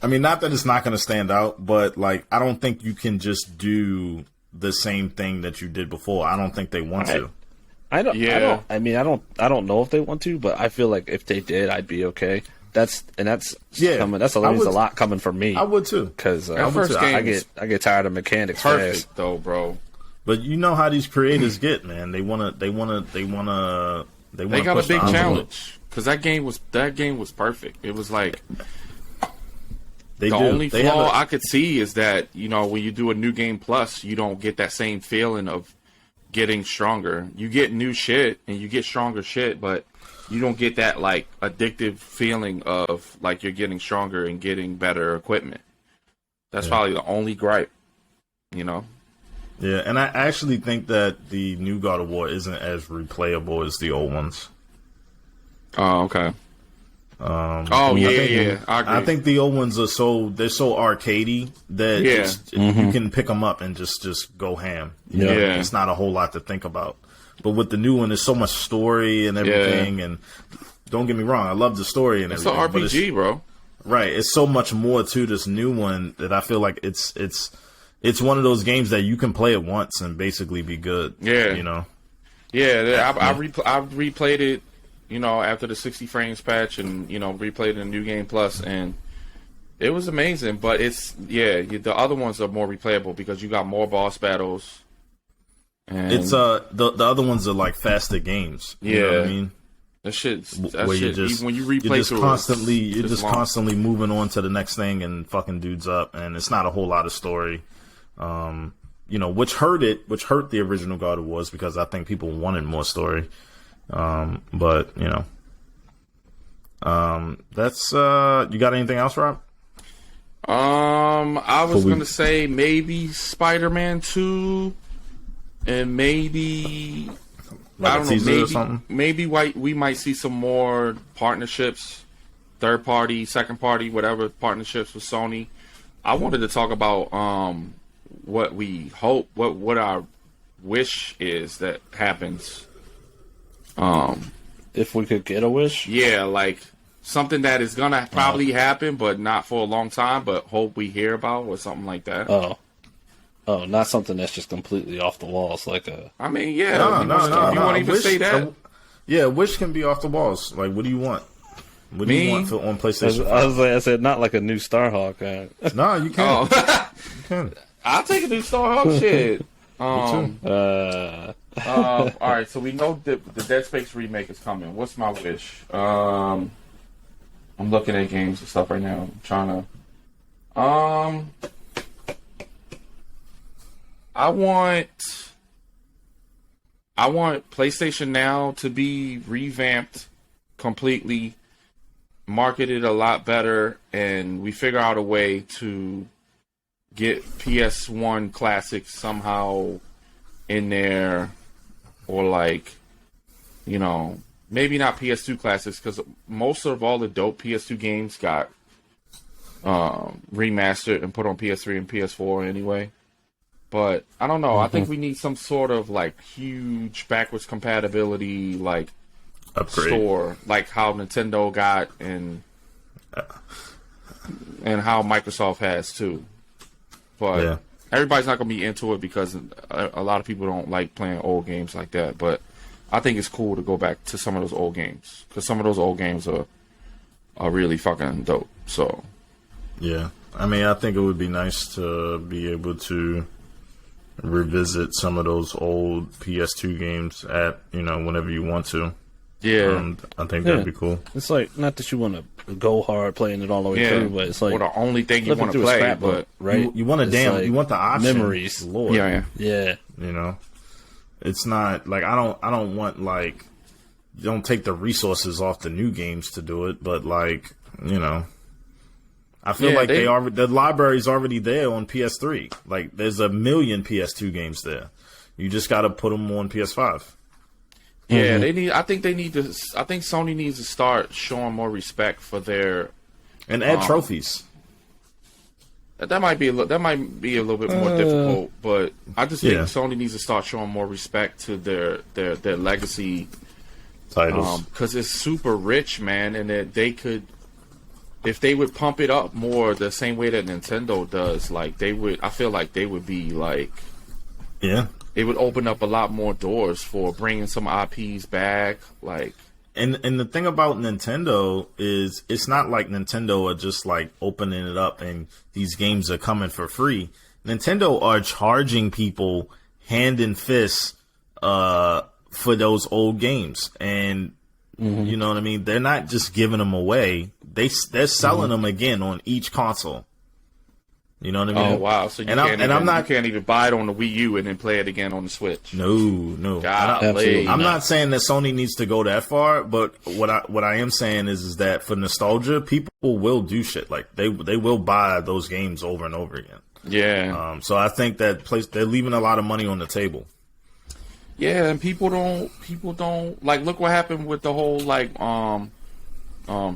I mean, not that it's not going to stand out, but like I don't think you can just do the same thing that you did before. I don't think they want to. I don't. Yeah. I don't know if they want to, but I feel like if they did, I'd be okay. That's Yeah, coming. That's I would- a lot coming from me I would too. because That first game I is get tired of mechanics Perfect fast. though, bro. But you know how these creators get, man. They wanna They They want got to a push big the envelope. challenge because that game was perfect. It was like They the do. only They have flaw a- I could see is that when you do a new game plus, you don't get that same feeling of getting stronger. You get new shit and you get stronger shit, but you don't get that like addictive feeling of like you're getting stronger and getting better equipment. That's probably the only gripe, Yeah, and I actually think that the new God of War isn't as replayable as the old ones. Oh, okay. I Yeah. I agree. I think the old ones are so arcadey that you can pick them up and just go ham. You know? Yeah. It's not a whole lot to think about. But with the new one, there's so much story and everything. And don't get me wrong, I love the story and It's an everything. but RPG, bro. right, it's so much more to this new one that I feel like it's one of those games that you can play it once and basically be good. Yeah. You know. Yeah, I replayed it, after the 60 frames patch, and replayed it in New Game Plus, and it was amazing. But the other ones are more replayable because you got more boss battles. And It's the other ones are like faster games. You know what I mean? that shit. Where you just even when you replay you're just through constantly it, you're it's just long. constantly moving on to the next thing and fucking dudes up, and it's not a whole lot of story. Which hurt the original God of Wars because I think people wanted more story. But that's you got anything else, Rob? I was gonna say maybe Spider-Man 2, and maybe Like I a don't know, teaser or something? maybe we might see some more partnerships, third party, second party, whatever partnerships with Sony. I wanted to talk about what we hope, what our wish is that happens. If we could get a wish, Yeah, like something that is gonna probably happen, but not for a long time, but hope we hear about or something like that. oh, not something that's just completely off the walls, like a. I mean, yeah, No. you won't even Wish- say that. Yeah, Wish can be off the walls. Like, what do you want? What do Me? you want on PlayStation? I said not like a new Starhawk. No, you can't. Oh, You can. I'll take a new Starhawk shit. too. All right, so we know the Dead Space remake is coming. What's my wish? I'm looking at games and stuff right now. I'm trying to. I want PlayStation Now to be revamped completely, marketed a lot better, and we figure out a way to get PS1 classics somehow in there, or maybe not PS2 classics, because most of all the dope PS2 games got remastered and put on PS3 and PS4 anyway. But I don't know. I think we need some sort of like huge backwards compatibility Upgrade. store, like how Nintendo got and how Microsoft has too. But Yeah. everybody's not gonna be into it because a lot of people don't like playing old games like that. But I think it's cool to go back to some of those old games because some of those old games are really fucking dope. So Yeah. I mean, I think it would be nice to be able to revisit some of those old PS2 games at, whenever you want to. yeah, I think that'd be cool. It's like not that you want to go hard playing it all the way yeah. through, but it's like or the only thing you flipping want to through a play. scrapbook, But right? You want It's like you want the option. memories. Lord. yeah. Yeah, It's not like I don't want don't take the resources off the new games to do it, but I feel Yeah, like they- the library's already there on PS3. Like there's a million PS2 games there. You just got to put them on PS5. Yeah, they need. I think they need to. I think Sony needs to start showing more respect for their. And add trophies. That might be a little bit more difficult, but I just think Yeah. Sony needs to start showing more respect to their legacy, Titles. because it's super rich, man, and that they could, if they would pump it up more the same way that Nintendo does, like they would. I feel like they would be like. Yeah. It would open up a lot more doors for bringing some IPs back, like. And the thing about Nintendo is it's not like Nintendo are just like opening it up and these games are coming for free. Nintendo are charging people hand and fist for those old games. And you know what I mean? They're not just giving them away. They're selling them again on each console. You know what I mean? Oh wow! So you can't even buy it on the Wii U and then play it again on the Switch. No. Golly. I'm not saying that Sony needs to go that far, but what I am saying is that for nostalgia, people will do shit like they will buy those games over and over again. Yeah. So I think that they're leaving a lot of money on the table. Yeah, and people don't like look what happened with the whole like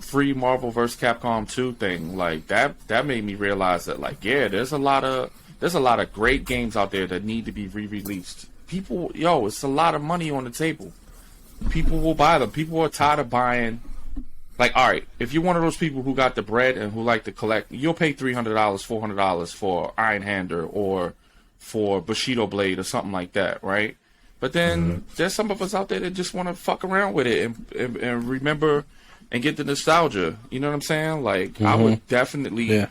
free Marvel vs. Capcom 2 thing. Like that made me realize that like there's a lot of great games out there that need to be re-released. It's a lot of money on the table. People will buy them. People are tired of buying. Like, all right, if you're one of those people who got the bread and who like to collect, you'll pay $300, $400 for Iron Hander or for Bushido Blade or something like that, right? But then there's some of us out there that just want to fuck around with it and remember and get the nostalgia. You know what I'm saying? Like, I would definitely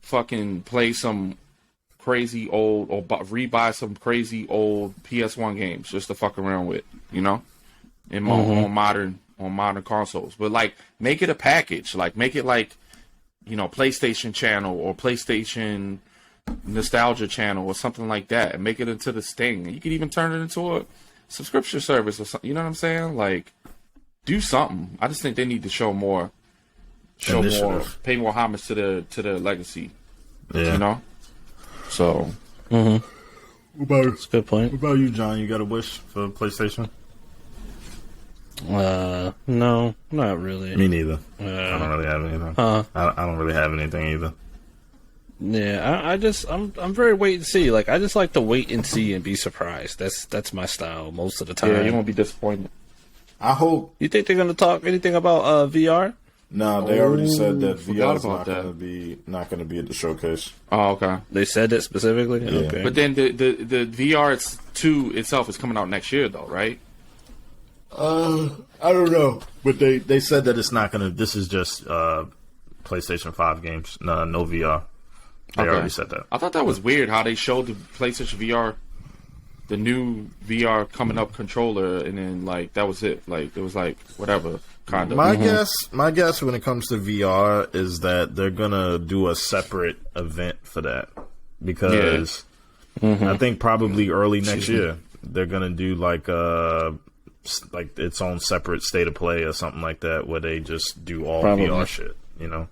fucking play some crazy old or rebuy some crazy old PS1 games just to fuck around with, you know, on modern consoles. But like, make it a package. Like, make it like, you know, PlayStation Channel or PlayStation Nostalgia Channel or something like that, and make it into this thing. You could even turn it into a subscription service or something. You know what I'm saying? Like, do something. I just think they need to show more, pay more homage to the legacy. Yeah. You know. So. That's a good point. What about you, John? You got a wish for PlayStation? No, not really. Me neither. I don't really have anything. I don't really have anything either. Yeah, I'm very wait and see. Like, I just like to wait and see and be surprised. That's my style most of the time. Yeah, you won't be disappointed. I hope. You think they're gonna talk anything about VR? No, they already said that VR is not gonna be at the showcase. Oh, okay. They said that specifically. Yeah. Okay. But then the VR 2 itself is coming out next year, though, right? I don't know, but they said that it's not gonna. This is just PlayStation 5 games. No VR. They already said that. I thought that was weird how they showed the PlayStation VR, the new VR coming up controller, and then like that was it. Like it was like whatever kind of. My guess when it comes to VR is that they're gonna do a separate event for that because I think probably early next year they're gonna do like its own separate state of play or something like that where they just do all VR shit, you know?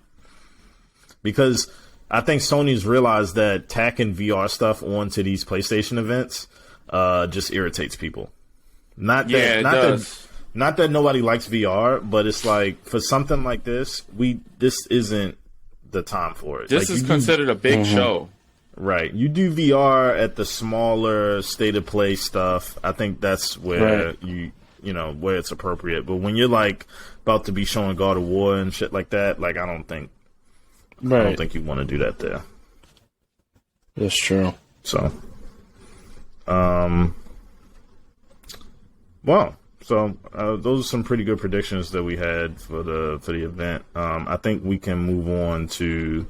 Because I think Sony's realized that tacking VR stuff onto these PlayStation events just irritates people. Not that nobody likes VR, but it's like for something like this, this isn't the time for it. This is considered a big show. Right. You do VR at the smaller state of play stuff. I think that's where where it's appropriate. But when you're like about to be showing God of War and shit like that, like I don't think you want to do that there. That's true. So, those are some pretty good predictions that we had for the event. I think we can move on to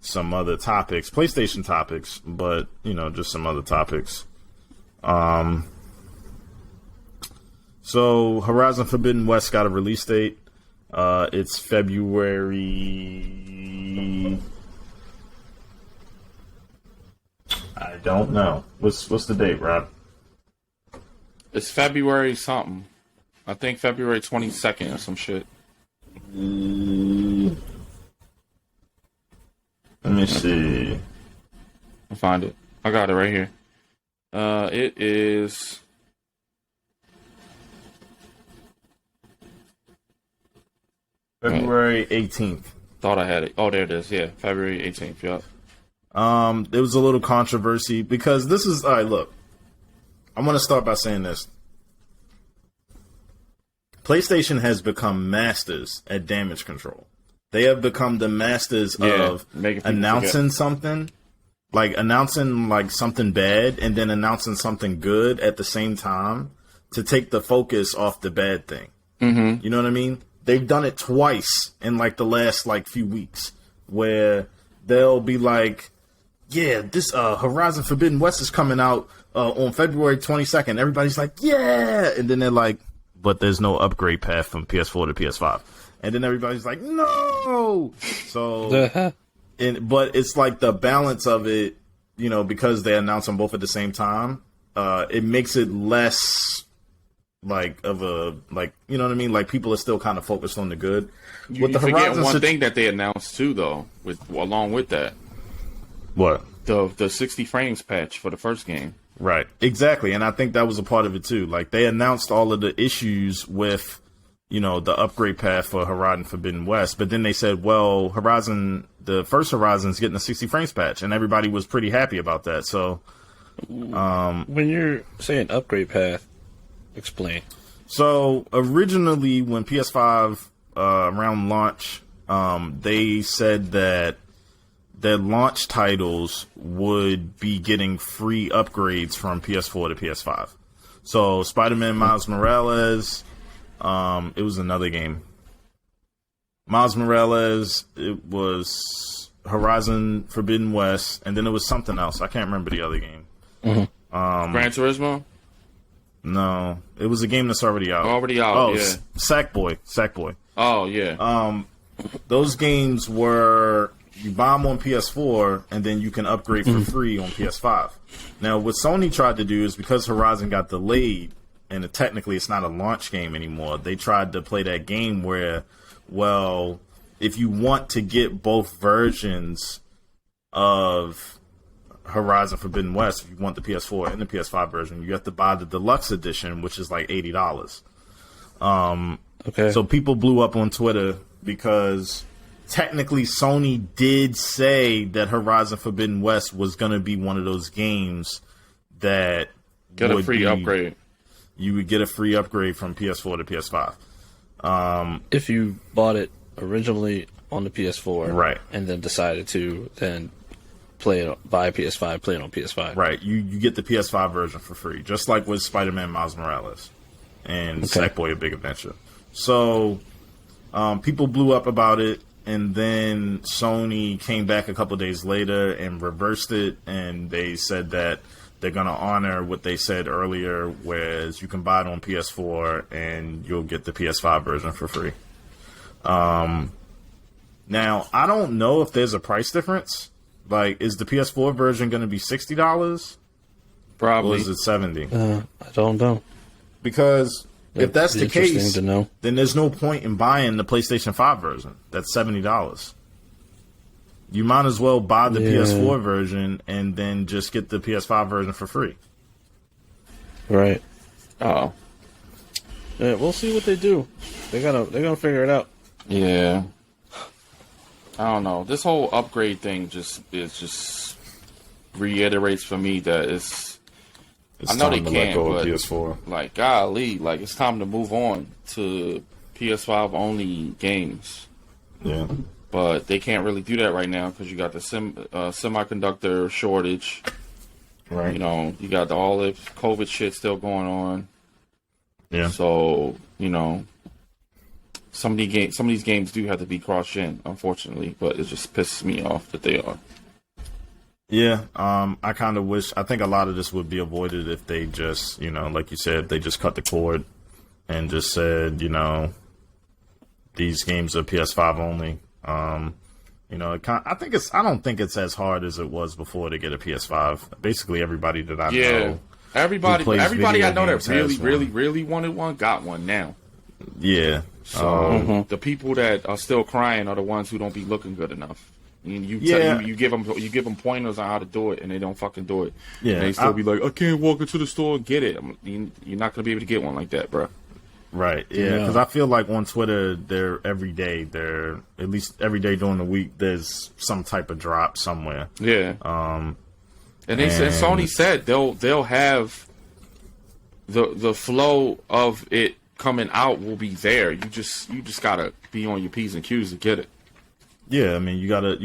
some other topics, PlayStation topics, but just some other topics. So Horizon Forbidden West got a release date. It's February. I don't know. What's the date, Rob? It's February something. I think February 22nd or some shit. Let me see. I'll find it. I got it right here. It is February 18th. Thought I had it. Oh, there it is. Yeah, February 18th. Yep. There was a little controversy because this is all right. Look, I'm going to start by saying this. PlayStation has become masters at damage control. They have become the masters of announcing something, like announcing like something bad and then announcing something good at the same time to take the focus off the bad thing. Mm-hmm. You know what I mean? They've done it twice in like the last like few weeks where they'll be like, yeah, this Horizon Forbidden West is coming out on February 22nd, everybody's like, yeah, and then they're like, but there's no upgrade path from PS4 to PS5, and then everybody's like, no. So, but it's like the balance of it, you know, because they announce them both at the same time. It makes it less like of a like, you know what I mean? Like people are still kind of focused on the good. You forget one thing that they announced too, though, along with that. What? The 60 frames patch for the first game. Right, exactly, and I think that was a part of it too. Like they announced all of the issues with, you know, the upgrade path for Horizon Forbidden West, but then they said, well, the first Horizon's getting a 60 frames patch, and everybody was pretty happy about that. So, when you're saying upgrade path, explain. So originally, when PS5 around launch, they said that their launch titles would be getting free upgrades from PS4 to PS5. So Spider-Man Miles Morales, it was another game. Miles Morales, it was Horizon Forbidden West, and then it was something else. I can't remember the other game. Mm-hmm. Gran Turismo? No, it was a game that's already out. Yeah. Sackboy. Oh, yeah. Those games were, you buy them on PS4, and then you can upgrade for free on PS5. Now, what Sony tried to do is, because Horizon got delayed, and technically it's not a launch game anymore, they tried to play that game where, well, if you want to get both versions of Horizon Forbidden West, if you want the PS4 and the PS5 version, you have to buy the deluxe edition, which is like $80. Okay. So people blew up on Twitter because technically Sony did say that Horizon Forbidden West was going to be one of those games that get a free upgrade. You would get a free upgrade from PS4 to PS5. If you bought it originally on the PS4, right, and then decided to then buy PS5, play it on PS5. Right, you get the PS5 version for free, just like with Spider-Man Miles Morales and Sackboy: A Big Adventure. So people blew up about it, and then Sony came back a couple days later and reversed it, and they said that they're going to honor what they said earlier, whereas you can buy it on PS4 and you'll get the PS5 version for free. Now, I don't know if there's a price difference. Like, is the PS4 version going to be $60? Probably. Or is it $70? I don't know. Because if that's the case, to know. Then there's no point in buying the PlayStation 5 version. That's $70. You might as well buy the PS4 version and then just get the PS5 version for free. Right. Oh. Yeah, we'll see what they do. They're gonna figure it out. Yeah. I don't know. This whole upgrade thing just reiterates for me that it's I know they can't, but PS4. Like, golly, like it's time to move on to PS5 only games. Yeah. But they can't really do that right now because you got the semiconductor shortage. Right. You know, you got all the COVID shit still going on. Yeah. So, you know, some of these games do have to be cross-gen, unfortunately, but it just pisses me off that they are. Yeah, I kind of wish. I think a lot of this would be avoided if they just, you know, like you said, they just cut the cord and just said, you know, these games are PS5 only. You know, I don't think it's as hard as it was before to get a PS5. Basically, everybody that I know, everybody I know that really wanted one got one now. Yeah. So the people that are still crying are the ones who don't be looking good enough. You give them pointers on how to do it, and they don't fucking do it. Yeah, and they still be like, I can't walk into the store and get it. You're not gonna be able to get one like that, bro. Right. Yeah. Because I feel like on Twitter, at least every day during the week, there's some type of drop somewhere. Yeah. And they said Sony said they'll have the flow of it coming out will be there. You just gotta be on your P's and Q's to get it. Yeah, I mean, you gotta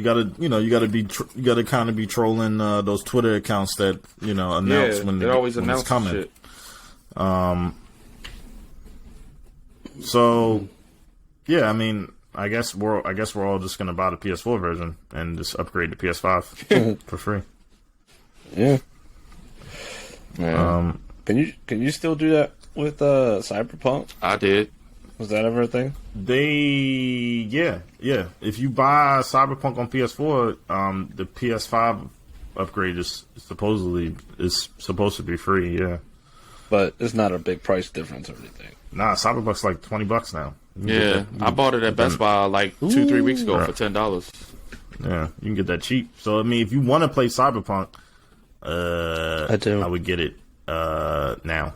kind of be trolling those Twitter accounts that announce when it's coming. Shit. So, yeah, I mean, I guess we're all just gonna buy the PS4 version and just upgrade to PS5 for free. Yeah. Yeah, Can you still do that with Cyberpunk? I did. Was that ever a thing? Yeah. If you buy Cyberpunk on PS4, the PS5 upgrade is supposed to be free. Yeah. But it's not a big price difference or anything. Nah, Cyberpunk's like $20 now. You can get Yeah, that- I bought it at Best Buy like 2-3 weeks ago Right. for $10. Yeah, you can get that cheap. So I mean, if you want to play Cyberpunk, I do. I would get it now,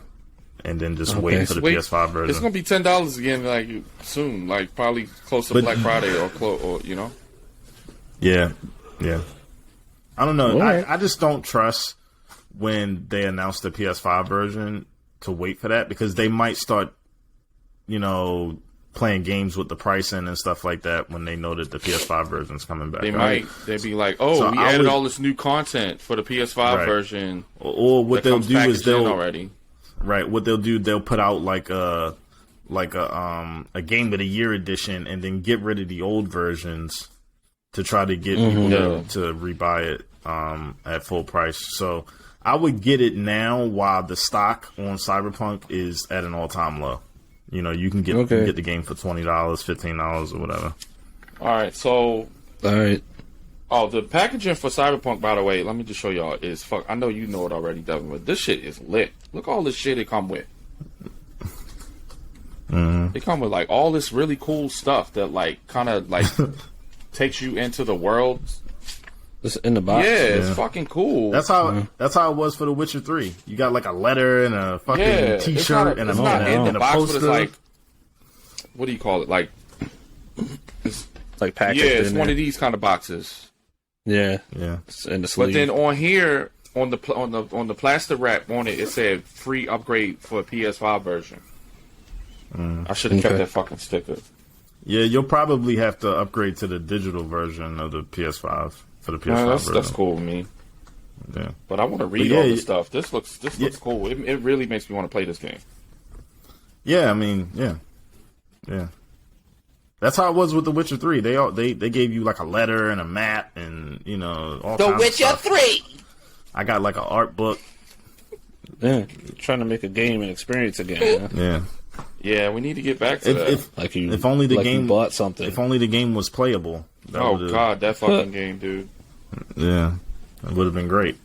and then just Okay. wait for the Wait, PS5 version. It's gonna be $10 again, like soon, like probably close to But- Black Friday or you know. Yeah. I don't know. Alright. I just don't trust when they announce the PS5 version to wait for that, because they might start, playing games with the pricing and stuff like that when they know that the PS5 version's coming back. They right? might. They'd be like, "Oh, So we I added would- all this new content for the PS5 Right. version." Or what That they'll comes do is packaged in they'll already. right. What they'll do, they'll put out like a game of the year edition, and then get rid of the old versions to try to get people Yeah. to rebuy it at full price. So I would get it now while the stock on Cyberpunk is at an all-time low. You can get Okay. the game for $20, $15, or whatever. All right, so All right. the packaging for Cyberpunk, by the way, let me just show y'all is fuck. I know you know it already, Devin, but this shit is lit. Look all this shit it come with. They come with like all this really cool stuff that like kind of like takes you into the world. It's in the box. Yeah, it's Yeah. fucking cool. That's how it was for The Witcher 3. You got like a letter and a fucking it's T-shirt not, and it's a, not and in a, the and a box, poster. but it's like, what do you call it? Like, It's like packaged yeah, it's in one there. of these kind of boxes. Yeah. Yeah. It's in the sleeve. But then on here, on the plastic wrap on it, it said free upgrade for a PS5 version. I should have kept Okay. that fucking sticker. Yeah, you'll probably have to upgrade to the digital version of the PS5 for the PS5 That's version. cool with me. Yeah. But I want to read yeah, all this you- stuff. This looks cool. It really makes me want to play this game. Yeah, I mean, yeah. That's how it was with The Witcher 3. They gave you like a letter and a map and all The kinds of Witcher stuff. 3. I got like an art book. Yeah. Trying to make a game and experience again. Huh? Yeah. Yeah, we need to get back to that. If only the like game you bought something. If only the game was playable. That Oh would've- god, that fucking game, dude. Yeah, that would have been great.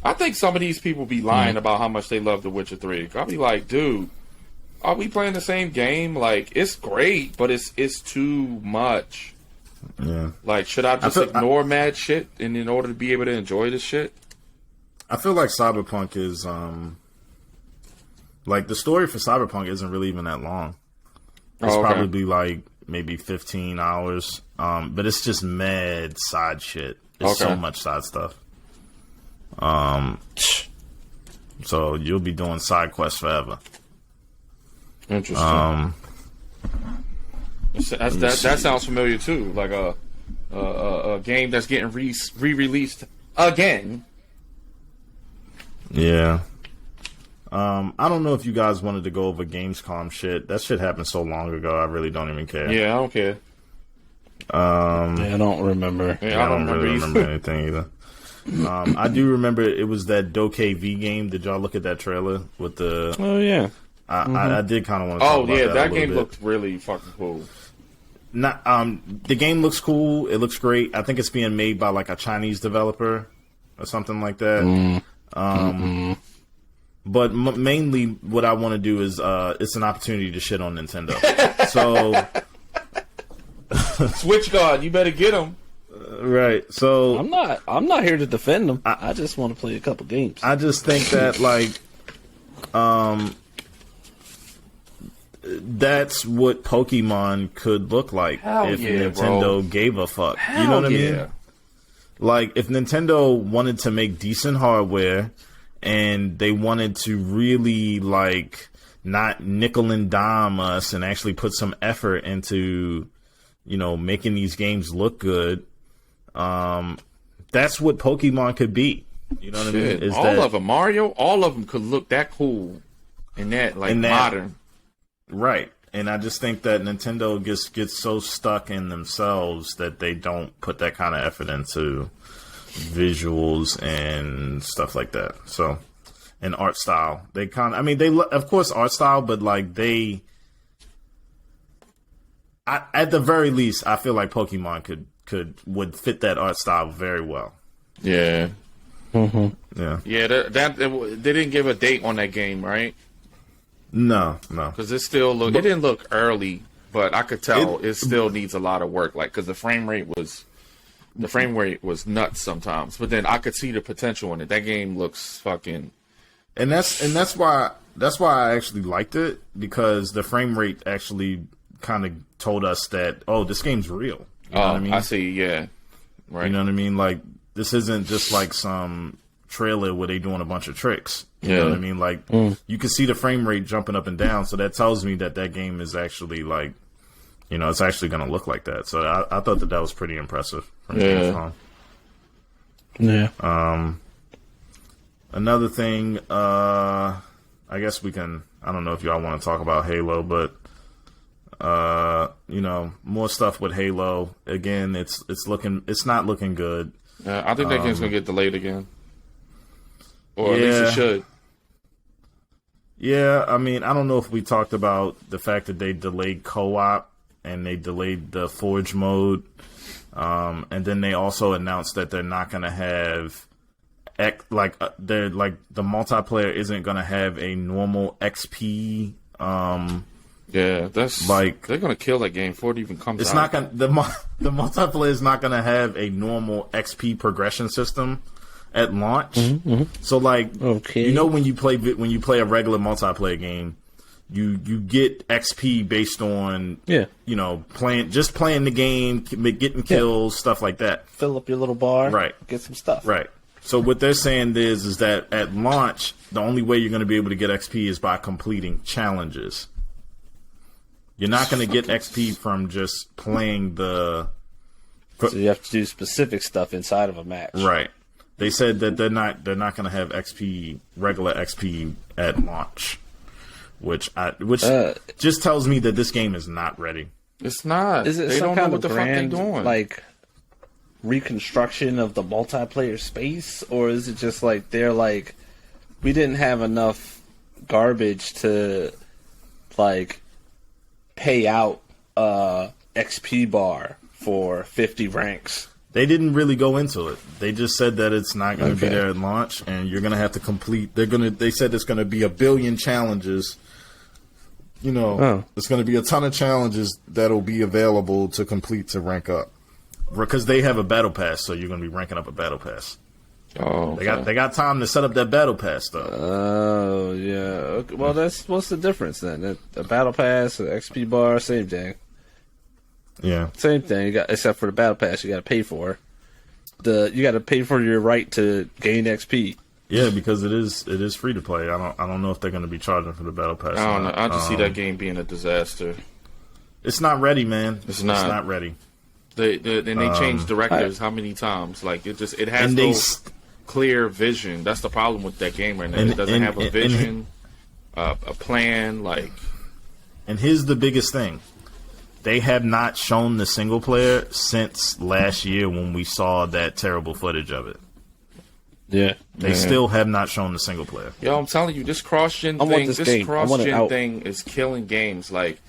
I think some of these people be lying about how much they love The Witcher 3. I'll be like, dude, are we playing the same game? Like, it's great, but it's too much. Yeah, Like, should I just ignore mad shit in order to be able to enjoy this shit? I feel like Cyberpunk is like the story for Cyberpunk isn't really even that long. It's Oh, okay. probably like maybe 15 hours. But it's just mad side shit. It's so Okay. much side stuff. So you'll be doing side quests forever. Interesting. That sounds familiar too. Like a game that's getting re-released again. Yeah. I don't know if you guys wanted to go over Gamescom shit. That shit happened so long ago. I really don't even care. Yeah, I don't care. Yeah, I don't remember. Yeah, I don't really remember. remember anything either. I do remember it was that Dokkan V game. Did y'all look at that trailer with the? Oh yeah. I did kind of want to. Oh talk about yeah, that, that a game little looked really fucking cool. bit. Not. The game looks cool. It looks great. I think it's being made by like a Chinese developer or something like that. But mainly, what I want to do is it's an opportunity to shit on Nintendo. So Switch God, you better get him. right. So I'm not here to defend them. I just want to play a couple games. I just think that like that's what Pokemon could look like Hell if yeah, Nintendo bro. gave a fuck. You Hell know what I yeah. mean? Like if Nintendo wanted to make decent hardware and they wanted to really like not nickel and dime us and actually put some effort into making these games look good, that's what Pokemon could be. You know what I Shit, mean? all of them, Mario, all of them could look that cool and that like And that- modern. Right. And I just think that Nintendo gets so stuck in themselves that they don't put that kind of effort into visuals and stuff like that. So in art style. They kind of, I mean, of course art style, but like at the very least, I feel like Pokemon would fit that art style very well. Yeah. Yeah. Yeah, they didn't give a date on that game, right? No. Because it didn't look early, but I could tell it still needs a lot of work. Like, because the frame rate was nuts sometimes, but then I could see the potential in it. That game looks fucking. And that's why I actually liked it, because the frame rate actually kind of told us that, oh, this game's real. You know what I mean? I see. Yeah. Right. You know what I mean? Like, this isn't just like some trailer where they doing a bunch of tricks. You know what I mean? Like, you can see the frame rate jumping up and down, so that tells me that game is actually like, you know, it's actually going to look like that. So I thought that was pretty impressive. Yeah. Another thing, I guess we can. I don't know if y'all want to talk about Halo, but you know, more stuff with Halo. Again, it's not looking good. I think that game's gonna get delayed again, or at least it should. Yeah, I mean, I don't know if we talked about the fact that they delayed co-op and they delayed the Forge mode, and then they also announced that they're not gonna have they're like the multiplayer isn't gonna have a normal XP. Yeah, that's like they're gonna kill that game before it even comes out. It's not gonna the multiplayer is not gonna have a normal XP progression system at launch. So like, you know, when you play a regular multiplayer game, you get XP based on you know, playing the game, getting kills, stuff like that. Fill up your little bar, right? Get some stuff, right? So what they're saying is that at launch, the only way you're going to be able to get XP is by completing challenges. You're not going to get XP from just playing the. So you have to do specific stuff inside of a match, right? They said that they're not going to have regular XP at launch, which just tells me that this game is not ready. It's not. Is it they some don't know kind what of the grand, fuck they doing? like, reconstruction of the multiplayer space, or is it just like they're like, we didn't have enough garbage to like pay out XP bar for 50 ranks? They didn't really go into it. They just said that it's not going to be there at launch, and you're going to have to complete. They said it's going to be 1 billion challenges. You know, there's going to be a ton of challenges that'll be available to complete to rank up, because they have a battle pass. So you're going to be ranking up a battle pass. Oh, okay. They got time to set up that battle pass though. Oh yeah. Okay. Well, what's the difference then? The battle pass, the XP bar, same thing. Yeah, same thing. You got, except for the battle pass, you got to pay for. You got to pay for your right to gain XP. Yeah, because it is free to play. I don't know if they're going to be charging for the battle pass. I don't know. I just see that game being a disaster. It's not ready, man. It's not ready. They changed directors how many times? Like it has no clear vision. That's the problem with that game right now. It doesn't have a vision, a plan. Like, and here's the biggest thing: they have not shown the single player since last year when we saw that terrible footage of it. Yeah, they still have not shown the single player. Yo, I'm telling you, this cross-gen thing is killing games. Like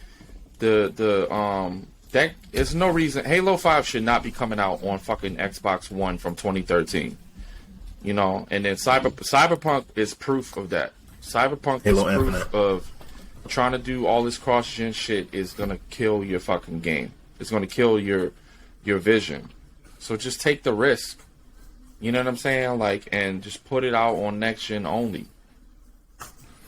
that is no reason. Halo 5 should not be coming out on fucking Xbox One from 2013. You know, and then Cyberpunk is proof of that. Cyberpunk Halo is proof Infinite. of trying to do all this cross-gen shit is gonna kill your fucking game. It's gonna kill your vision. So just take the risk. You know what I'm saying? Like, and just put it out on next gen only.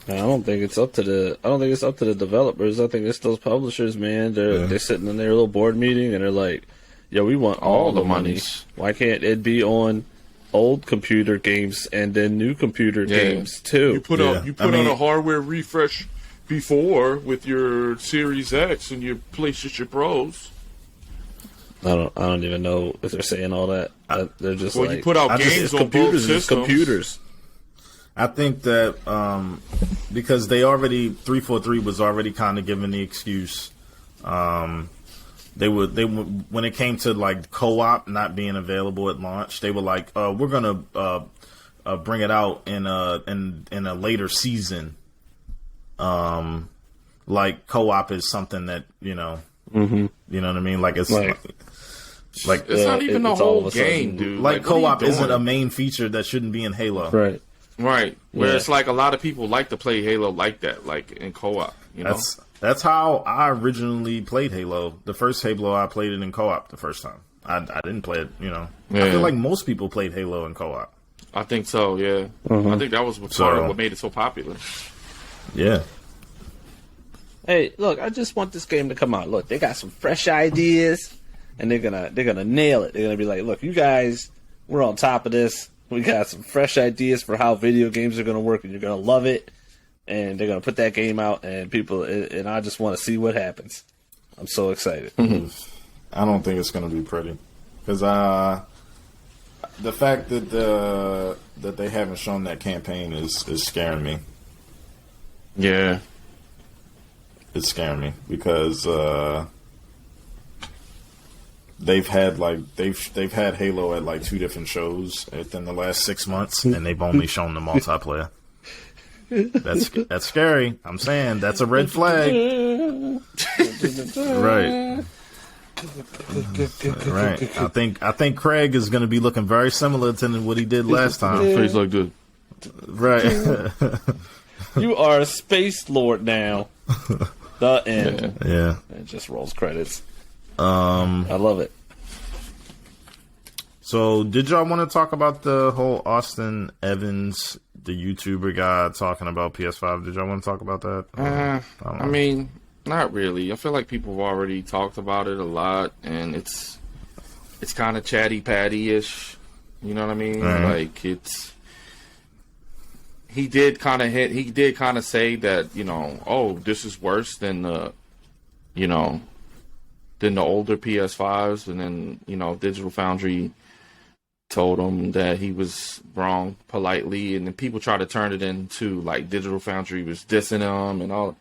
I don't think it's up to the developers. I think it's those publishers, man. They're sitting in their little board meeting and they're like, "Yo, we want all the money. Why can't it be on old computer games and then new computer games too?" You put on a hardware refresh before with your Series X and your PlayStation Pros. I don't even know if they're saying all that. They're just you put out games on both systems. Computers. I think that because 343 was already kind of giving the excuse. They when it came to like co-op not being available at launch, they were like, we're gonna bring it out in a later season. Like co-op is something that you know what I mean. Like it's Right. like It's not even the it's all whole of a sudden- game, dude. like what are you co-op isn't doing? a main feature that shouldn't be in Halo. Right. Right. Where Yeah. it's like a lot of people like to play Halo like that, like in co-op. You know. That's how I originally played Halo. The first Halo I played it in co-op the first time. I didn't play it. You know, I Yeah. feel like most people played Halo in co-op. I think so. Yeah. Mm-hmm. I think that was part So- of what made it so popular. Yeah. Hey, look, I just want this game to come out. Look, they got some fresh ideas, and they're gonna nail it. They're gonna be like, look, you guys, we're on top of this. We got some fresh ideas for how video games are gonna work, and you're gonna love it. And they're gonna put that game out, and people, and I just want to see what happens. I'm so excited. I don't think it's going to be pretty because the fact that that they haven't shown that campaign is scaring me. Yeah. It's scaring me because they've had Halo at like 2 different shows within the last 6 months, and they've only shown the multiplayer. That's scary. I'm saying that's a red flag. Right. Right. I think Craig is going to be looking very similar to what he did last time. Face like this. Right. You are a space lord now. The end. Yeah. It just rolls credits. I love it. So, did y'all want to talk about the whole Austin Evans, the YouTuber guy, talking about PS5? Did y'all want to talk about that? I mean, not really. I feel like people have already talked about it a lot, and it's kind of chatty patty-ish. You know what I mean? Right. Like he did kind of say that, you know, oh, this is worse than the older PS5s, and then, you know, Digital Foundry told him that he was wrong politely, and then people try to turn it into like Digital Foundry was dissing him and all.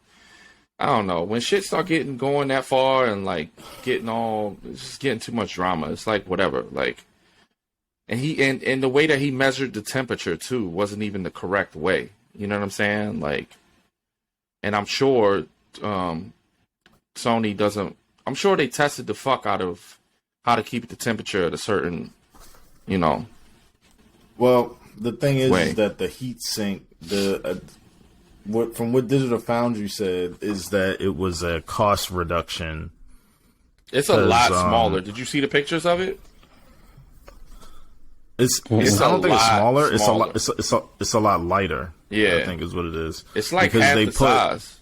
I don't know, when shit start going that far and like it's just getting too much drama. It's like whatever, like, and and the way that he measured the temperature too wasn't even the correct way. You know what I'm saying? Like, and I'm sure Sony doesn't. I'm sure they tested the fuck out of how to keep the temperature at a certain, you know. Well, the thing is Wait. that the heat sink, from what Digital Foundry said, is that it was a cost reduction. It's a lot 'Cause, smaller. Did you see the pictures of it? It's It's I don't a think it's lot smaller. smaller. It's a lot lighter. Yeah. I think is what it is. It's like Because half they the put- size.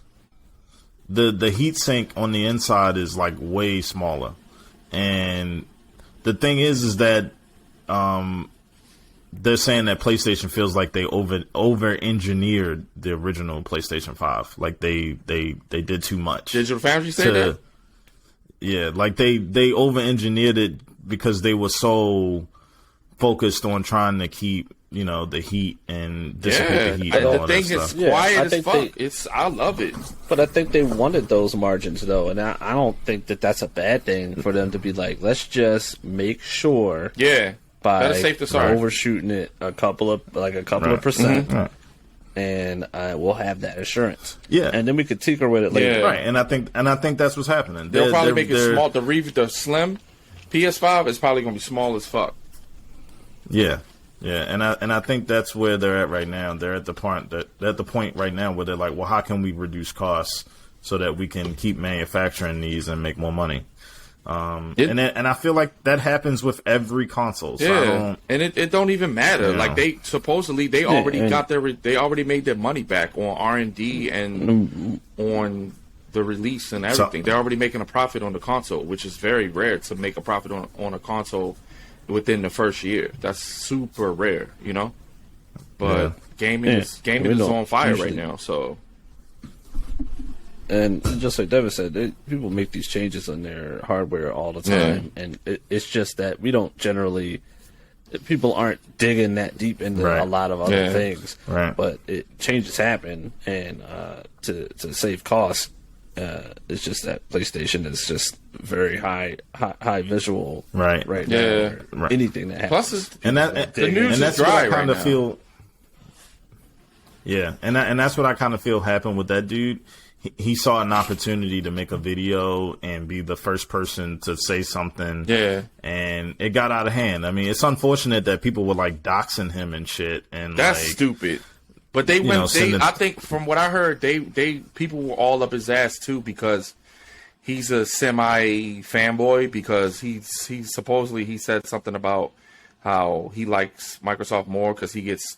The heat sink on the inside is like way smaller, and the thing is that they're saying that PlayStation feels like they over engineered the original PlayStation 5. Like they did too much. Digital Foundry say that? Yeah, like they over engineered it because they were so focused on trying to keep, you know, the heat and dissipate the heat and all the of thing that is stuff. Yeah, quiet I as think fuck. I love it. But I think they wanted those margins, though, and I don't think that that's a bad thing for them to be like, let's just make sure Yeah, by better safe than sorry. overshooting it a couple of Right. percent, Right. and we'll have that assurance. Yeah. and then we could tinker with it later. Yeah. Right, and I think that's what's happening. They'll probably make it they're- small. The slim PS5 is probably gonna be small as fuck. Yeah, and I think that's where they're at right now. They're at the point right now where they're like, well, how can we reduce costs so that we can keep manufacturing these and make more money? And I feel like that happens with every console. So I Yeah, don't, and it don't even matter. You Like know. they supposedly they already and- got they already made their money back on R&D and on the release and everything. They're already making a profit on the console, which is very rare to make a profit on a console within the first year. That's super rare, you know. But Yeah. gaming Yeah. is We don't on fire usually- right now. So And just like Devin said, people make these changes on their hardware all the time, and it's just that we don't generally. People aren't digging that deep into Right. a lot of other Yeah. things, Right. but changes happen, and to save costs, it's just that PlayStation is just very high Right. now. Yeah. Anything that happens. plus, and that The news and is that's what dry I kind right of now. feel. Yeah, and that's what I kind of feel happened with that dude. He saw an opportunity to make a video and be the first person to say something. Yeah. And it got out of hand. I mean, it's unfortunate that people were like doxing him and shit. And That's like, stupid. But they went. I think from what I heard, they people were all up his ass too because he's a semi fanboy because he supposedly he said something about how he likes Microsoft more because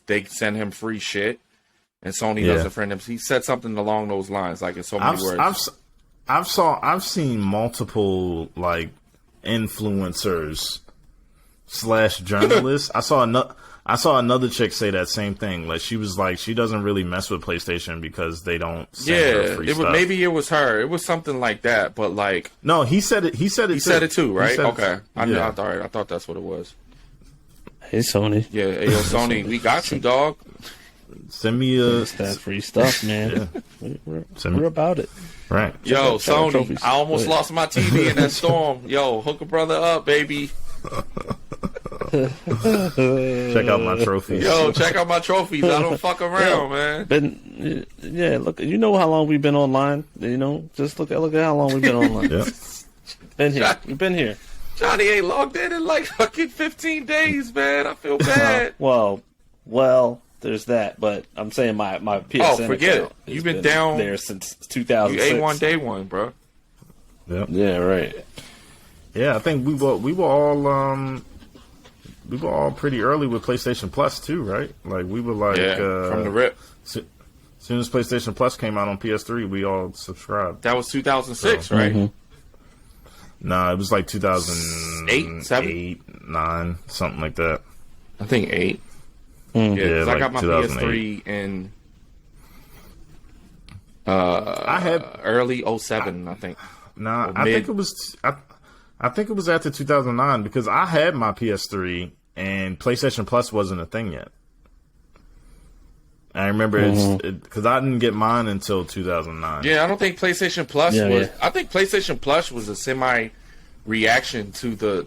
they send him free shit and Sony doesn't friend him. He said something along those lines, like in so many words. I've seen multiple like influencers / journalists. I saw another chick say that same thing. Like she was like she doesn't really mess with PlayStation because they don't send her free stuff. Maybe it was her. It was something like that. But like no, he said it. He said it too, right? Okay, I thought that's what it was. Hey Sony. Yeah, hey, yo, Sony, we got you, dog. Send me that free stuff, man. Yeah. We're about it. Right. Yo, Sony, I almost lost my TV in that storm. Yo, hook a brother up, baby. Check out my trophies. Yo, check out my trophies. I don't fuck around, man. Look, you know how long we've been online. You know, just look at how long we've been online. Yeah. Been here. We've been here. Johnny ain't logged in like fucking 15 days, man. I feel bad. Well, there's that. But I'm saying my PSN. Oh, forget it. You've been down there since 2006. You A1 day one, bro. Yep. Yeah, right. Yeah, I think we were all pretty early with PlayStation Plus too, right? Like we were like from the rip. As soon as PlayStation Plus came out on PS3, we all subscribed. That was 2006, right? Mm-hmm. Nah, it was like 2008, 7, 9, something like that. I think 8. Mm. Yeah, because like I got my 2008. PS3 in I had early 07, I think. Nah, I think it was. I think it was after 2009 because I had my PS3 and PlayStation Plus wasn't a thing yet. I remember because I didn't get mine until 2009. Yeah, I don't think PlayStation Plus was. Yeah. I think PlayStation Plus was a semi reaction to the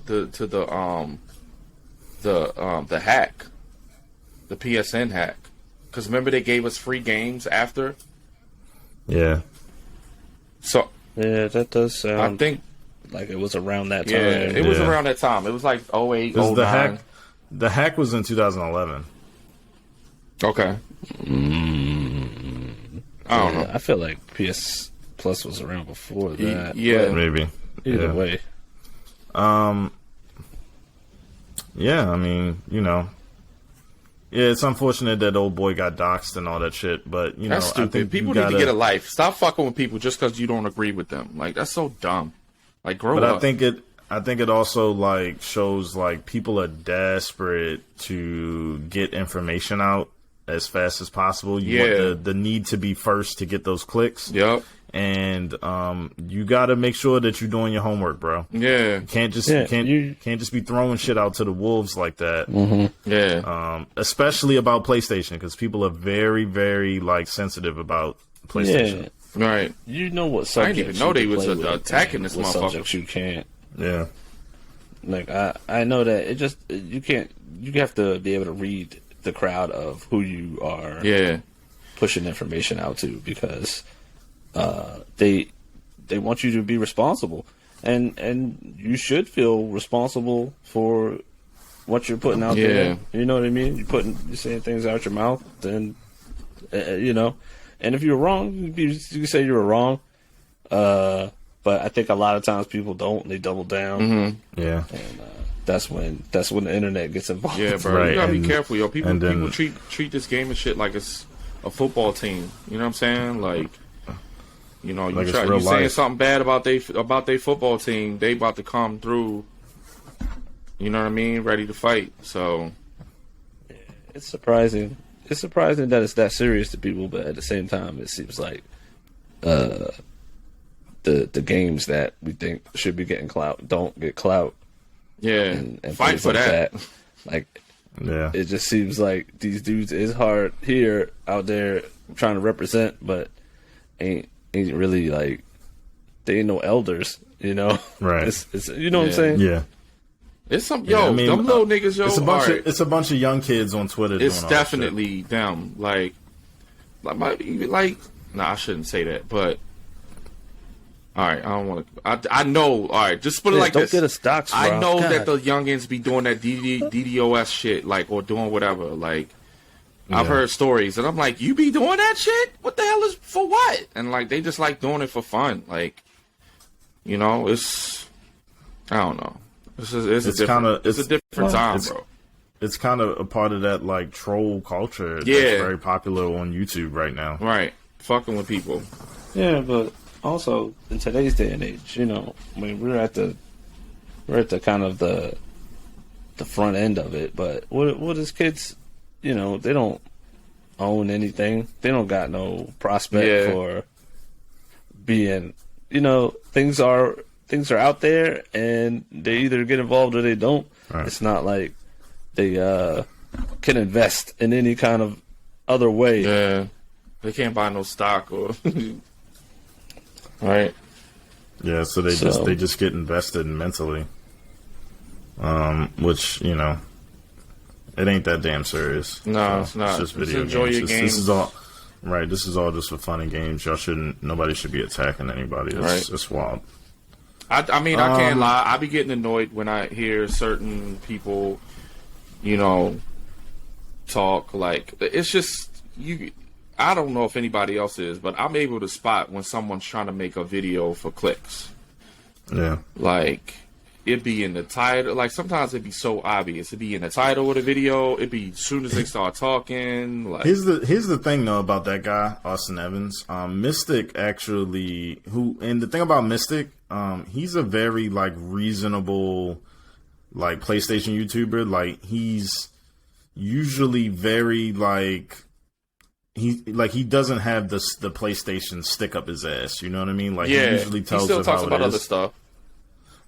hack, the PSN hack. Because remember they gave us free games after. Yeah. So yeah, that does sound. I think like it was around that time. Yeah, it was around that time. It was like 08, 09. The hack was in 2011. Okay. I don't know. I feel like PS Plus was around before that. Yeah, maybe. Either way. Yeah, I mean, you know. Yeah, it's unfortunate that old boy got doxxed and all that shit, but you know, that's stupid. I think People need to get a life. Stop fucking with people just because you don't agree with them. Like that's so dumb. Like grow up. I think it also like shows like people are desperate to get information out as fast as possible. You want the need to be first to get those clicks. Yep. And you got to make sure that you're doing your homework, bro. Yeah. You can't just can't just be throwing shit out to the wolves like that. Mm-hmm. Yeah. Especially about PlayStation because people are very very like sensitive about PlayStation. Yeah. Right. You know what subjects I didn't even know they was attacking this what motherfucker. Subjects you can't. Yeah. Like I know that it just you can't. You have to be able to read the crowd of who you are. Yeah. Pushing information out to because they want you to be responsible and you should feel responsible for what you're putting out there. You know what I mean? You're saying things out your mouth, then you know. And if you're wrong, you can say you were wrong. But I think a lot of times people don't. They double down. Mm-hmm. Yeah. And that's when the internet gets involved. Yeah, bro. Right. You gotta be careful, yo. People then, treat this game and shit like it's a football team. You know what I'm saying? Like, you know, you saying something bad about they football team, they about to come through. You know what I mean? Ready to fight. So it's surprising. It's surprising that it's that serious to people, but at the same time, it seems like the games that we think should be getting clout don't get clout. Yeah, and fight for that. Like, yeah, it just seems like these dudes is hard here out there trying to represent, but ain't really like they ain't no elders, you know? Right. It's you know what I'm saying? Yeah. It's some them little niggas, yo. It's a bunch of young kids on Twitter. It's definitely them. Like might even like. Nah, I shouldn't say that, but. All right, I don't want to. I know. All right, just put it like don't this. get a stocks, bro. I know God. that the youngins be doing that DDoS shit, like, or doing whatever. Like, I've heard stories, and I'm like, you be doing that shit? What the hell is for what? And like, they just like doing it for fun. Like, you know, it's. I don't know. It's a different time, bro. It's kind of a part of that like troll culture that's very popular on YouTube right now. Right, fucking with people. Yeah, but. Also, in today's day and age, you know, I mean, we're at the kind of the front end of it. But what is kids, you know, they don't own anything. They don't got no prospect for being, you know, things are out there, and they either get involved or they don't. Right. It's not like they can invest in any kind of other way. Yeah, they can't buy no stock or. Right. Yeah, so they just get invested mentally, which you know, it ain't that damn serious. No, so it's not. It's just video enjoy games. Your games. This is all right. This is all just for fun and games. Nobody should be attacking anybody. It's wild. I mean, I can't lie. I be getting annoyed when I hear certain people, you know, talk like it's just you. I don't know if anybody else is, but I'm able to spot when someone's trying to make a video for clicks. Yeah. Like, it'd be in the title. Like, sometimes it'd be so obvious. It'd be in the title of the video. It'd be as soon as they start talking. Like, here's the thing, though, about that guy, Austin Evans. Mystic actually, and the thing about Mystic, he's a very, like, reasonable, like, PlayStation YouTuber. Like, he's usually very, like... He doesn't have the PlayStation stick up his ass. You know what I mean? Like he usually tells he still us talks how about it other is. stuff.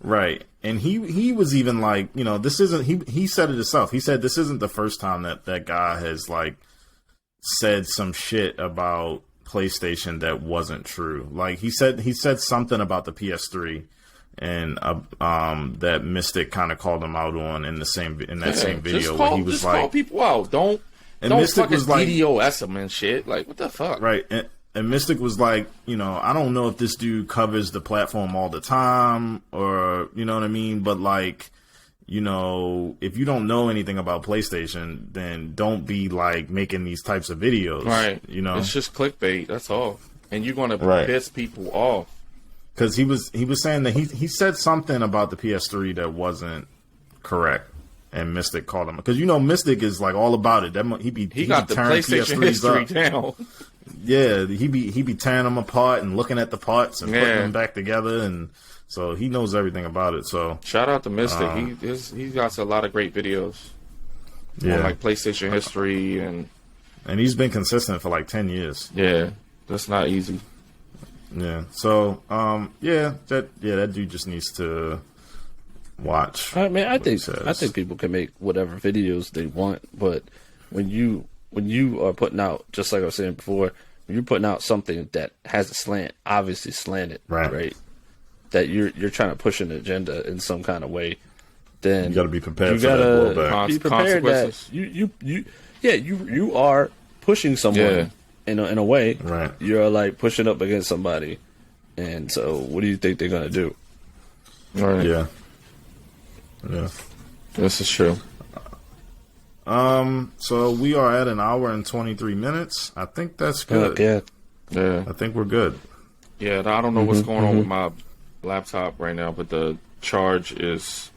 Right. And he was even like, you know, this isn't he said it himself. He said this isn't the first time that guy has like said some shit about PlayStation that wasn't true. Like he said something about the PS3 and that Mystic kind of called him out on in that same video where he was like, call people out. Don't Mystic was like DDoS them and shit. Like, what the fuck? Right. And Mystic was like, you know, I don't know if this dude covers the platform all the time or, you know what I mean? But like, you know, if you don't know anything about PlayStation, then don't be like making these types of videos. Right. You know, it's just clickbait. That's all. And you're going to piss people off. Because he was saying that he said something about the PS3 that wasn't correct. And Mystic called him because you know Mystic is like all about it. He got the PlayStation history down. Yeah, he be tearing them apart and looking at the parts and putting them back together, and so he knows everything about it. So shout out to Mystic. He's got a lot of great videos. On like PlayStation history and he's been consistent for like 10 years. Yeah, that's not easy. Yeah. So that dude just needs to. Watch. I mean, I think people can make whatever videos they want, but when you are putting out, just like I was saying before, when you're putting out something that has a slant, obviously slanted, right? That you're trying to push an agenda in some kind of way, then you got to be prepared for that blowback. Be prepared that you are pushing someone in a way, right? You're like pushing up against somebody, and so what do you think they're gonna do? Right? Yeah. Yeah, this is true. So we are at an hour and 23 minutes. I think that's good. Yeah. I think we're good. Yeah, I don't know what's going on with my laptop right now, but the charge it's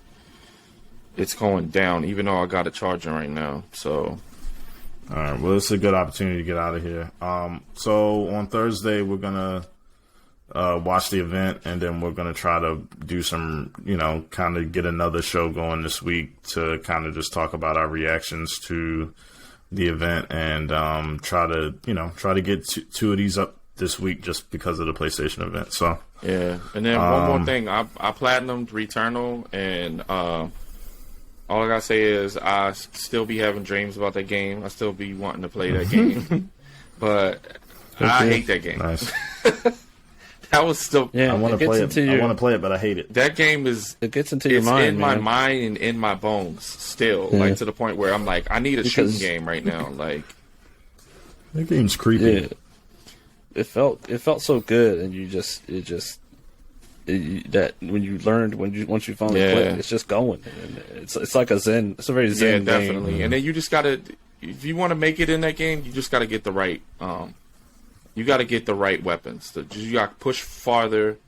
going down, even though I got it charging right now. So, all right. Well, it's a good opportunity to get out of here. So on Thursday we're gonna watch the event, and then we're going to try to do some, you know, kind of get another show going this week to kind of just talk about our reactions to the event and try to get two of these up this week just because of the PlayStation event. So yeah, and then one more thing, I platinumed Returnal, and all I gotta say is I still be having dreams about that game. I still be wanting to play that game, but I hate that game. Nice. That was still. Yeah, I want to play it. I want to play it, but I hate it. That game it gets into your mind. It's in my mind and in my bones still, like to the point where I'm like, I need a shooting game right now. Like, That game's creepy. Yeah, it felt so good, and that once you finally Yeah. click, it's just going. And it's like a zen. It's a very Yeah, zen definitely. game. And then you just gotta, if you want to make it in that game, you just gotta get the right, you gotta get the right weapons. You gotta push farther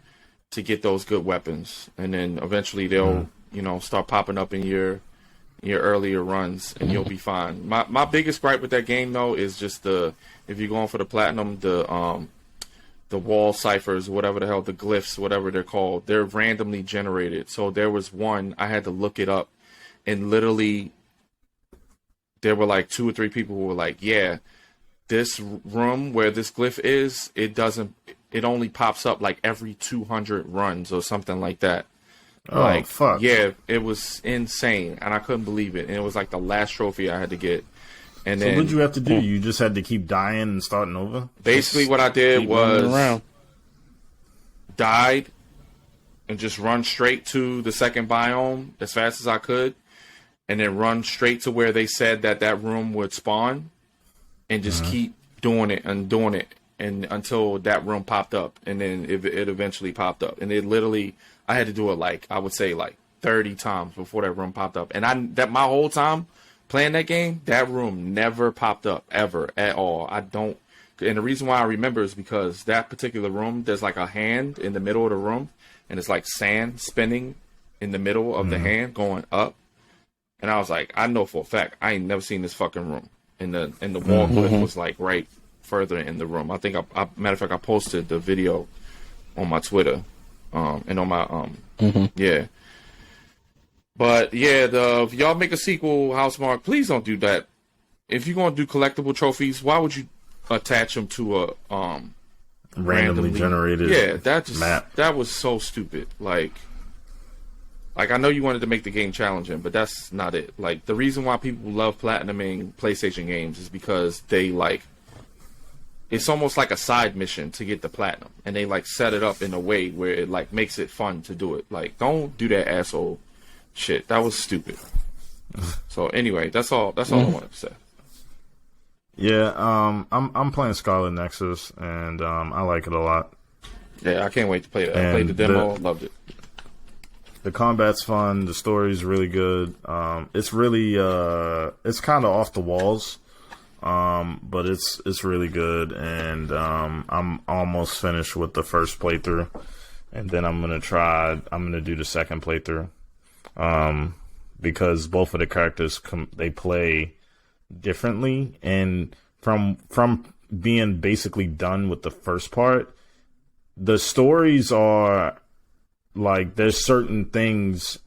to get those good weapons, and then eventually they'll, start popping up in your earlier runs, and you'll be fine. My biggest gripe with that game though is just if you're going for the platinum, the wall ciphers, whatever the hell, the glyphs, whatever they're called, they're randomly generated. So there was one, I had to look it up, and literally there were like 2 or 3 people who were like, yeah, this room where this glyph is, it only pops up like every 200 runs or something like that. Oh, fuck. Yeah, it was insane, and I couldn't believe it. And it was like the last trophy I had to get. And So then what did you have to do? You just had to keep dying and starting over? basically what I did Keep running was around. died and just run straight to the second biome as fast as I could, and then run straight to where they said that room would spawn, and just keep doing it and doing it, and until that room popped up, and then it eventually popped up, and it literally, I had to do it like, I would say like 30 times before that room popped up, and my whole time playing that game, that room never popped up ever at all. And the reason why I remember is because that particular room, there's like a hand in the middle of the room, and it's like sand spinning in the middle of the hand going up. And I was like, I know for a fact I ain't never seen this fucking room. And the wall glyph was like right further in the room. I think matter of fact, I posted the video on my Twitter, and on my yeah. But yeah, if y'all make a sequel, Housemarque, please don't do that. If you're gonna do collectible trophies, why would you attach them to a Randomly generated map. That was so stupid. Like I know you wanted to make the game challenging, but that's not it. Like, the reason why people love platinuming PlayStation games is because it's almost like a side mission to get the platinum, and they like set it up in a way where it like makes it fun to do it. Like, don't do that asshole shit. That was stupid. So anyway, that's all I wanted to say. Yeah, I'm playing Scarlet Nexus, and I like it a lot. Yeah, I can't wait to play that. I And played the demo, loved it. The combat's fun. The story's really good. It's really it's kind of off the walls, but it's really good. And I'm almost finished with the first playthrough, and then I'm gonna do the second playthrough, because both of the characters they play differently, and from being basically done with the first part, the stories are. Like, there's certain things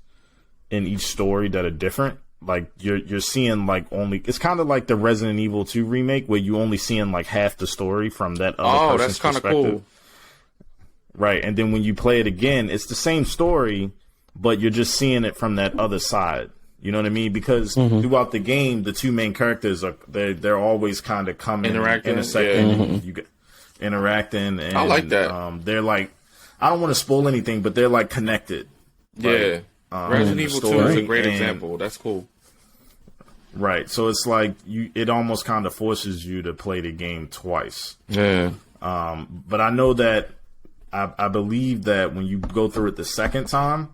in each story that are different. Like, you're seeing, like, only... It's kind of like the Resident Evil 2 remake, where you only seeing, like, half the story from that other person's that's kind of cool. Right, and then when you play it again, it's the same story, but you're just seeing it from that other side. You know what I mean? Because throughout the game, the two main characters, they're always kind of coming... intersecting. You get interacting, and... I like that. They're, like... I don't want to spoil anything, but they're like connected. Yeah. Like, Resident Evil 2 is a great and, example. That's cool. Right. So it's like it almost kind of forces you to play the game twice. Yeah. But I know that I believe that when you go through it the second time,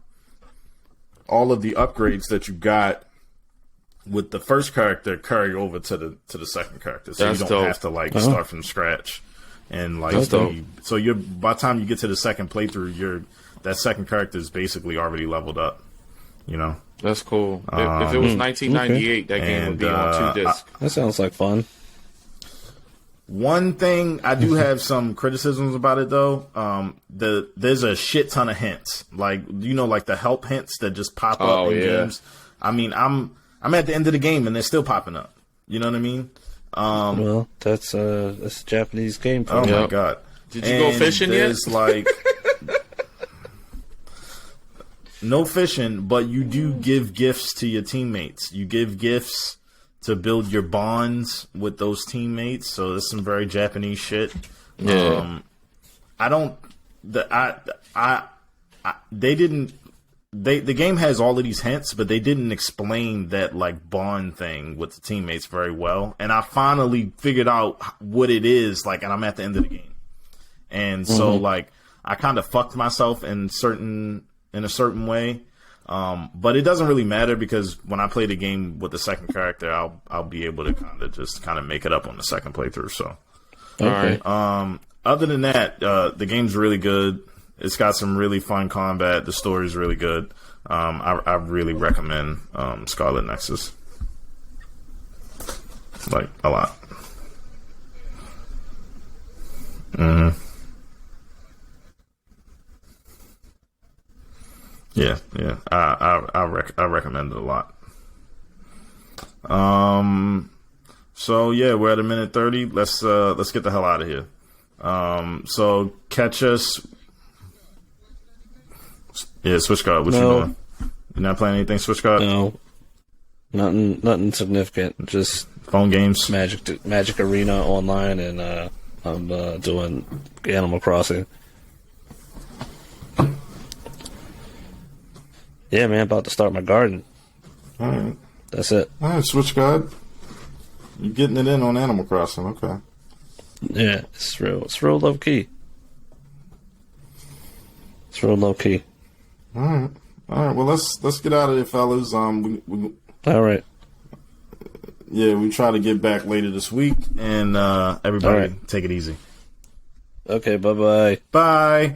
all of the upgrades that you got with the first character carry over to the second character. So That's you don't dope. have to like start from scratch. And like, so you're by the time you get to the second playthrough, that second character is basically already leveled up. You know, That's cool. If it was 1998, that game would be on 2 discs. That sounds like fun. One thing I do have some criticisms about it though. There's a shit ton of hints, like like the help hints that just pop up in games. I mean, I'm at the end of the game and they're still popping up. You know what I mean? Well, that's a Japanese game. Oh my god! Did you go fishing yet? There's like no fishing, but you do give gifts to your teammates. You give gifts to build your bonds with those teammates. So there's some very Japanese shit. Yeah. They didn't the game has all of these hints, but they didn't explain that like bond thing with the teammates very well. And I finally figured out what it is, like, and I'm at the end of the game. And so like I kind of fucked myself in a certain way. But it doesn't really matter because when I play the game with the second character, I'll be able to kind of make it up on the second playthrough. So, All right. other than that, the game's really good. It's got some really fun combat. The story's really good. I really recommend Scarlet Nexus, like a lot. Yeah. I recommend it a lot. So yeah, we're at a minute 30. Let's get the hell out of here. So catch us. Yeah, Switch Card. What you doing? You're not playing anything Switch Card? No, nothing significant. Just Phone games. Magic Arena online, and I'm doing Animal Crossing. Yeah, man, about to start my garden. All right. That's it. All right, Switch Card. You're getting it in on Animal Crossing. Okay. Yeah, it's real low key. It's real low key. All right. Well, let's get out of here, fellas. We All right. Yeah, we try to get back later this week, and everybody All right. take it easy. Okay. Bye-bye. Bye.